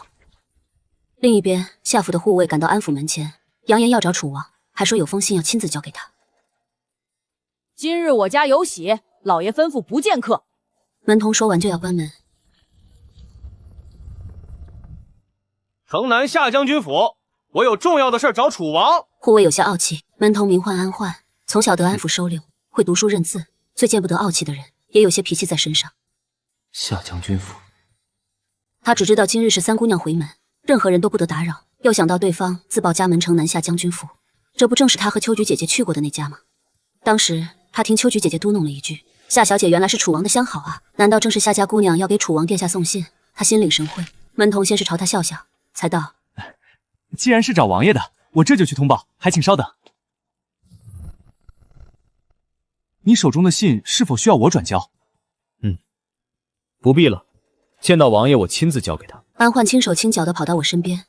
另一边，夏府的护卫赶到安府门前，扬言要找楚王，还说有封信要亲自交给他。今日我家有喜，老爷吩咐不见客。门童说完就要关门。城南夏将军府，我有重要的事找楚王。护卫有些傲气，门童名唤安焕，从小得安府收留，会读书认字，最见不得傲气的人，也有些脾气在身上。夏将军府，他只知道今日是三姑娘回门，任何人都不得打扰，又想到对方自报家门城南夏将军府，这不正是他和秋菊姐姐去过的那家吗？当时他听秋菊姐姐嘟哝了一句，夏小姐原来是楚王的相好啊，难道正是夏家姑娘要给楚王殿下送信？他心领神会。门童先是朝他笑笑，才道：既然是找王爷的，我这就去通报，还请稍等。你手中的信是否需要我转交？不必了，见到王爷我亲自交给他。安焕轻手轻脚地跑到我身边。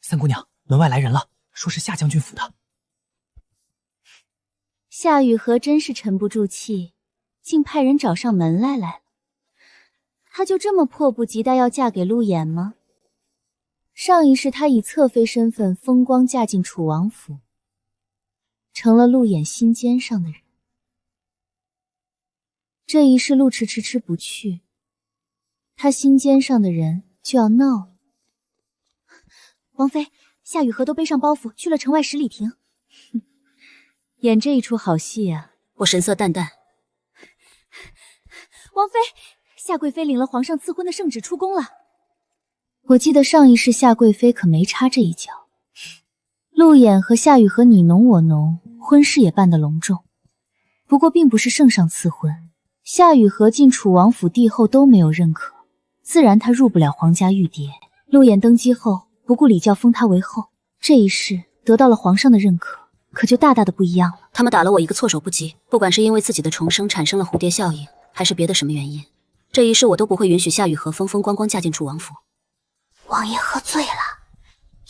三姑娘，门外来人了，说是夏将军府的。夏雨荷真是沉不住气，竟派人找上门来了。她就这么迫不及待要嫁给陆衍吗？上一世她以侧妃身份风光嫁进楚王府，成了陆衍心尖上的人。这一世陆迟迟不去，他心尖上的人就要闹了。王妃，夏雨荷都背上包袱去了城外十里亭。演这一出好戏啊！我神色淡淡。王妃，夏贵妃领了皇上赐婚的圣旨出宫了。我记得上一世夏贵妃可没插这一脚。陆衍和夏雨荷你侬我侬，婚事也办得隆重，不过并不是圣上赐婚。夏雨荷进楚王府帝后都没有认可，自然她入不了皇家玉蝶。陆衍登基后不顾礼教封她为后，这一世得到了皇上的认可，可就大大的不一样了。他们打了我一个措手不及，不管是因为自己的重生产生了蝴蝶效应，还是别的什么原因，这一世我都不会允许夏雨荷风风光光嫁进楚王府。王爷喝醉了，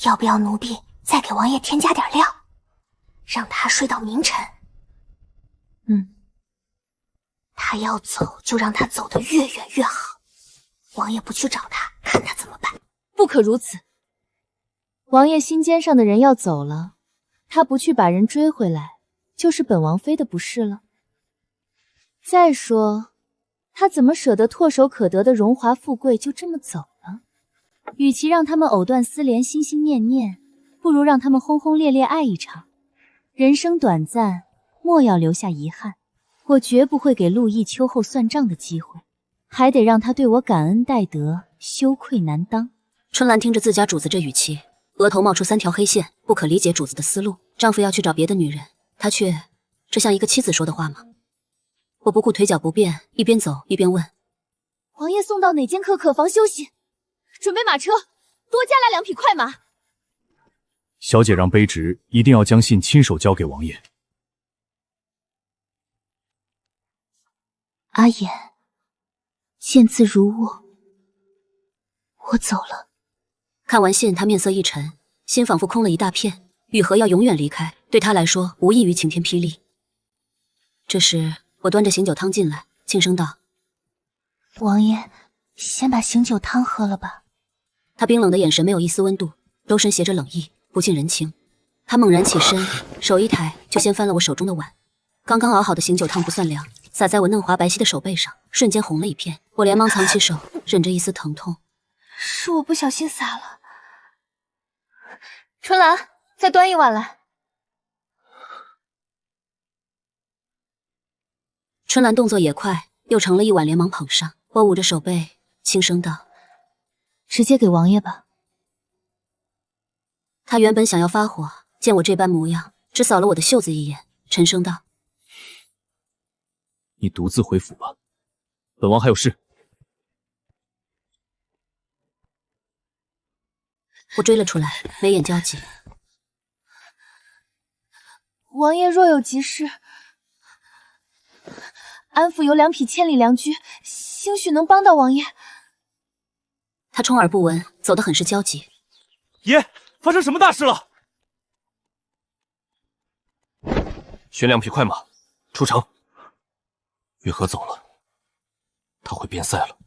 要不要奴婢再给王爷添加点料，让他睡到明晨？他要走就让他走得越远越好，王爷不去找他，看他怎么办。不可如此，王爷心尖上的人要走了，他不去把人追回来，就是本王妃的不是了。再说他怎么舍得唾手可得的荣华富贵就这么走了？与其让他们藕断丝连心心念念，不如让他们轰轰烈烈爱一场。人生短暂，莫要留下遗憾。我绝不会给陆毅秋后算账的机会，还得让他对我感恩戴德，羞愧难当。春兰听着自家主子这语气，额头冒出3条黑线，不可理解主子的思路。丈夫要去找别的女人，她却……这像一个妻子说的话吗？我不顾腿脚不便，一边走一边问：王爷送到哪间客房休息？准备马车，多加来2匹快马。小姐让卑职一定要将信亲手交给王爷。阿言，见字如晤，我走了。看完信，他面色一沉，心仿佛空了一大片。雨荷要永远离开，对他来说无异于晴天霹雳。这时，我端着醒酒汤进来，轻声道：王爷，先把醒酒汤喝了吧。他冰冷的眼神没有一丝温度，周身携着冷意，不近人情。他猛然起身，手一抬就掀翻了我手中的碗。刚刚熬好的醒酒汤不算凉，洒在我嫩滑白皙的手背上，瞬间红了一片。我连忙藏起手，忍着一丝疼痛。是我不小心洒了。春兰，再端一碗来。春兰动作也快，又盛了一碗，连忙捧上。我捂着手背，轻声道：“直接给王爷吧。”他原本想要发火，见我这般模样，只扫了我的袖子一眼，沉声道：“你独自回府吧，本王还有事。”我追了出来，眉眼交集。王爷若有急事，安府有2匹千里良驹，兴许能帮到王爷。他充耳不闻，走得很是焦急。爷，发生什么大事了？选2匹快马，出城。玉和走了，他会变赛了。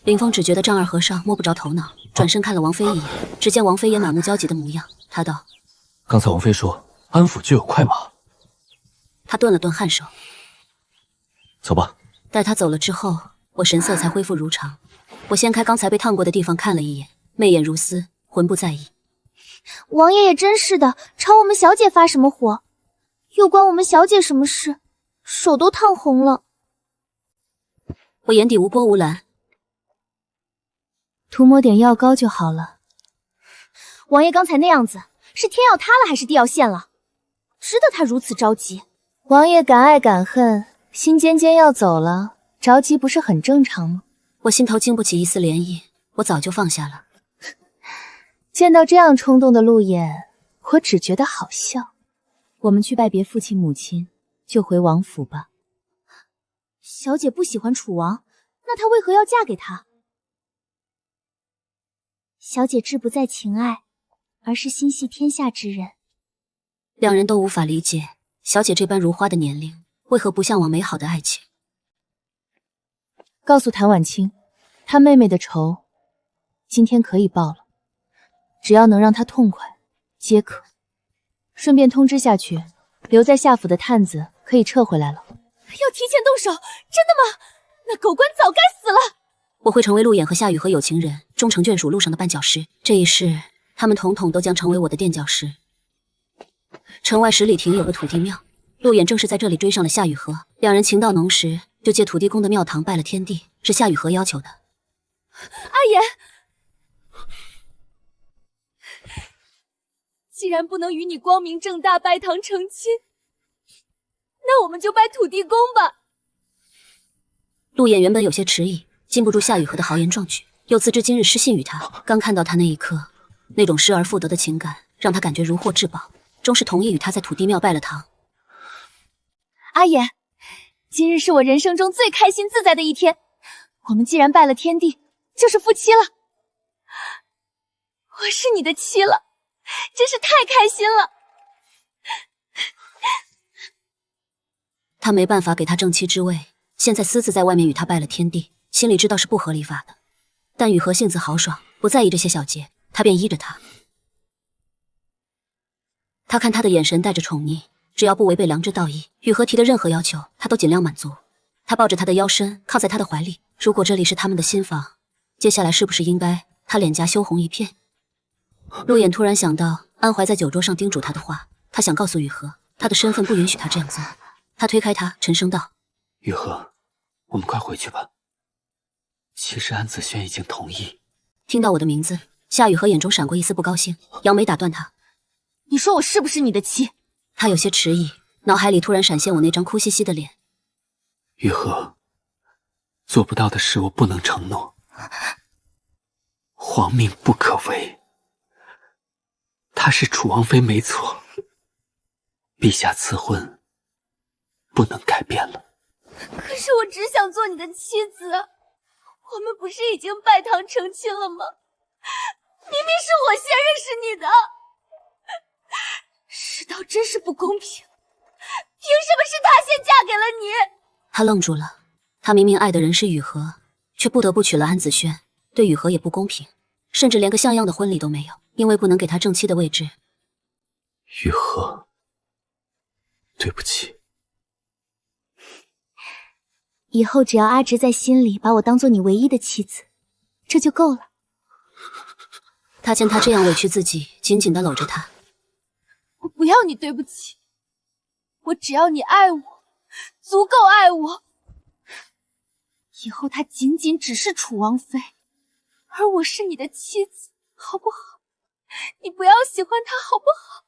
林峰只觉得丈二和尚摸不着头脑，转身看了王妃一眼，只见王妃也满目焦急的模样。他道：“刚才王妃说安府就有快马。”他顿了顿颔首。走吧。待他走了之后，我神色才恢复如常。我掀开刚才被烫过的地方看了一眼，媚眼如丝，魂不在意。王爷也真是的，朝我们小姐发什么火？又关我们小姐什么事？手都烫红了。我眼底无波无澜，涂抹点药膏就好了。王爷刚才那样子，是天要塌了还是地要陷了？值得他如此着急。王爷敢爱敢恨，心尖尖要走了，着急不是很正常吗？我心头经不起一丝涟漪，我早就放下了。见到这样冲动的陆衍，我只觉得好笑。我们去拜别父亲母亲，就回王府吧。小姐不喜欢楚王，那她为何要嫁给他？小姐志不在情爱，而是心系天下之人。两人都无法理解，小姐这般如花的年龄，为何不向往美好的爱情？告诉谭婉清，她妹妹的仇，今天可以报了，只要能让她痛快，皆可。顺便通知下去，留在夏府的探子可以撤回来了。要提前动手，真的吗？那狗官早该死了。我会成为陆衍和夏雨荷有情人终成眷属路上的绊脚石，这一世，他们统统都将成为我的垫脚石。城外10里亭有个土地庙，陆衍正是在这里追上了夏雨荷，两人情到浓时，就借土地公的庙堂拜了天地，是夏雨荷要求的。阿言，既然不能与你光明正大拜堂成亲，那我们就拜土地公吧。陆衍原本有些迟疑，禁不住夏雨荷的豪言壮举，又自知今日失信于他，刚看到他那一刻，那种失而复得的情感让他感觉如获至宝，终是同意与他在土地庙拜了堂。阿言，今日是我人生中最开心自在的一天，我们既然拜了天地，就是夫妻了。我是你的妻了，真是太开心了。他没办法给他正妻之位，现在私自在外面与他拜了天地，心里知道是不合理法的，但雨荷性子豪爽，不在意这些小节，他便依着他。他看他的眼神带着宠溺，只要不违背良知道义，雨荷提的任何要求他都尽量满足。他抱着他的腰身，靠在他的怀里。如果这里是他们的新房，接下来是不是应该他脸颊羞红一片？陆衍突然想到安怀在酒桌上叮嘱他的话，他想告诉雨荷，他的身份不允许他这样做。他推开他，沉声道：“雨荷，我们快回去吧。其实安子轩已经同意。”听到我的名字，夏雨荷眼中闪过一丝不高兴，扬眉打断他：“你说我是不是你的妻？”他有些迟疑，脑海里突然闪现我那张哭兮兮的脸。雨荷，做不到的事我不能承诺，皇命不可违。她是楚王妃没错，陛下赐婚不能改变了。可是我只想做你的妻子，我们不是已经拜堂成亲了吗？明明是我先认识你的，世道真是不公平，凭什么是她先嫁给了你？他愣住了，他明明爱的人是雨荷，却不得不娶了安子轩，对雨荷也不公平，甚至连个像样的婚礼都没有，因为不能给他正妻的位置。雨荷，对不起。以后只要阿直在心里把我当做你唯一的妻子，这就够了。他见他这样委屈自己，紧紧地搂着他。我不要你对不起，我只要你爱我，足够爱我。以后他仅仅只是楚王妃，而我是你的妻子，好不好？你不要喜欢他，好不好？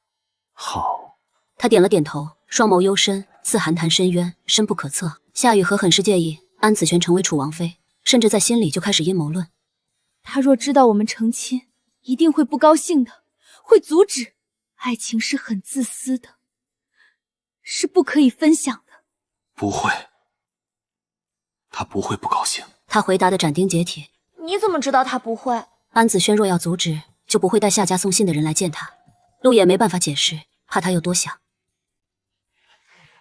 好。他点了点头，双眸幽深，似寒潭深渊，深不可测。夏雨荷很是介意安子璇成为楚王妃，甚至在心里就开始阴谋论。他若知道我们成亲，一定会不高兴的，会阻止。爱情是很自私的，是不可以分享的。不会，他不会不高兴。他回答的斩钉截铁。你怎么知道他不会？安子轩若要阻止，就不会带夏家送信的人来见他。陆也没办法解释，怕他有多想。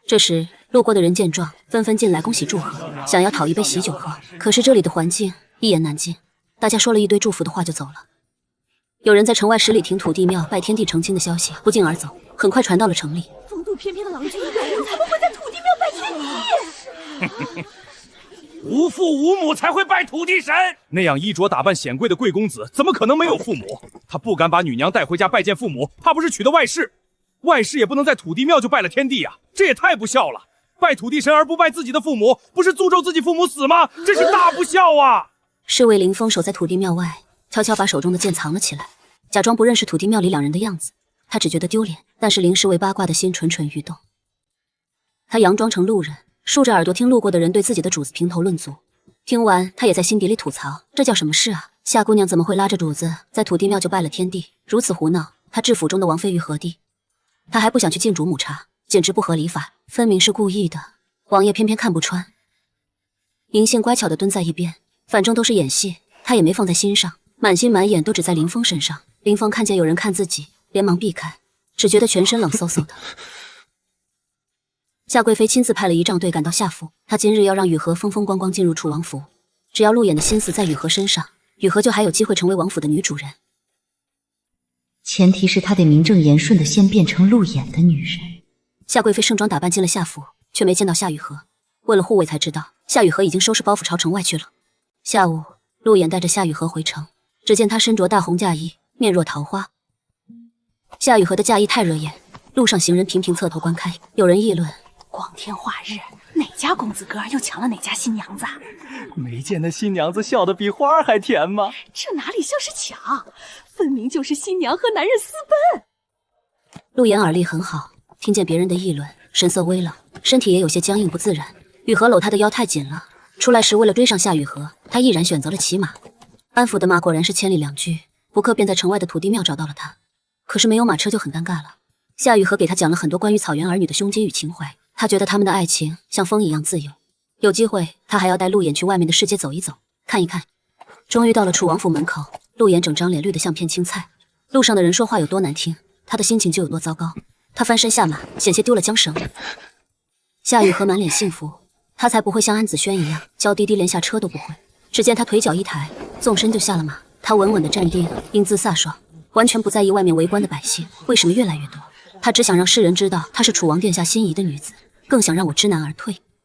这时，路过的人见状，纷纷进来恭喜祝贺，想要讨一杯喜酒喝。可是这里的环境一言难尽，大家说了一堆祝福的话就走了。有人在城外十里亭土地庙拜天地成亲的消息不胫而走，很快传到了城里。风度翩翩的郎君，怎么会在土地庙拜天地？无父无母才会拜土地神。那样衣着打扮显贵的贵公子，怎么可能没有父母？他不敢把女娘带回家拜见父母，怕不是娶的外室。外室也不能在土地庙就拜了天地啊，这也太不孝了！拜土地神而不拜自己的父母，不是诅咒自己父母死吗？这是大不孝啊！侍卫林峰守在土地庙外，悄悄把手中的剑藏了起来，假装不认识土地庙里两人的样子。他只觉得丢脸，但是林侍卫八卦的心蠢蠢欲动。他佯装成路人，竖着耳朵听路过的人对自己的主子评头论足。听完，他也在心底里吐槽：这叫什么事啊？夏姑娘怎么会拉着主子在土地庙就拜了天地？如此胡闹，他治府中的王妃于何地？他还不想去敬主母茶，简直不合礼法，分明是故意的。王爷偏偏看不穿。银杏乖巧地蹲在一边，反正都是演戏，他也没放在心上，满心满眼都只在林峰身上。林峰看见有人看自己，连忙避开，只觉得全身冷飕飕的。夏贵妃亲自派了仪仗队赶到夏府，她今日要让雨禾风风光光进入楚王府，只要陆衍的心思在雨禾身上，雨禾就还有机会成为王府的女主人。前提是她得名正言顺的先变成陆衍的女人。夏贵妃盛装打扮进了夏府，却没见到夏雨禾。问了护卫才知道，夏雨禾已经收拾包袱朝城外去了。下午，陆衍带着夏雨禾回城，只见他身着大红嫁衣，面若桃花。夏雨禾的嫁衣太惹眼，路上行人频频侧头观看，有人议论：光天化日，哪家公子哥又抢了哪家新娘子？没见那新娘子笑得比花还甜吗？这哪里像是抢，分明就是新娘和男人私奔。陆衍耳力很好，听见别人的议论，神色微冷，身体也有些僵硬不自然。雨禾搂他的腰太紧了，出来时为了追上夏雨禾，他毅然选择了骑马。安抚的马果然是千里两驹，不克便在城外的土地庙找到了他。可是没有马车就很尴尬了。夏雨禾给他讲了很多关于草原儿女的胸襟与情怀，他觉得他们的爱情像风一样自由。有机会，他还要带陆衍去外面的世界走一走，看一看。终于到了楚王府门口，陆衍整张脸绿得像片青菜，路上的人说话有多难听，他的心情就有多糟糕。他翻身下马，险些丢了缰绳。夏雨禾满脸幸福，他才不会像安子轩一样娇滴滴连下车都不会。只见他腿脚一抬，纵身就下了马。他稳稳的站定，英姿飒爽，完全不在意外面围观的百姓为什么越来越多。他只想让世人知道她是楚王殿下心仪的女子，更想让我知难而退。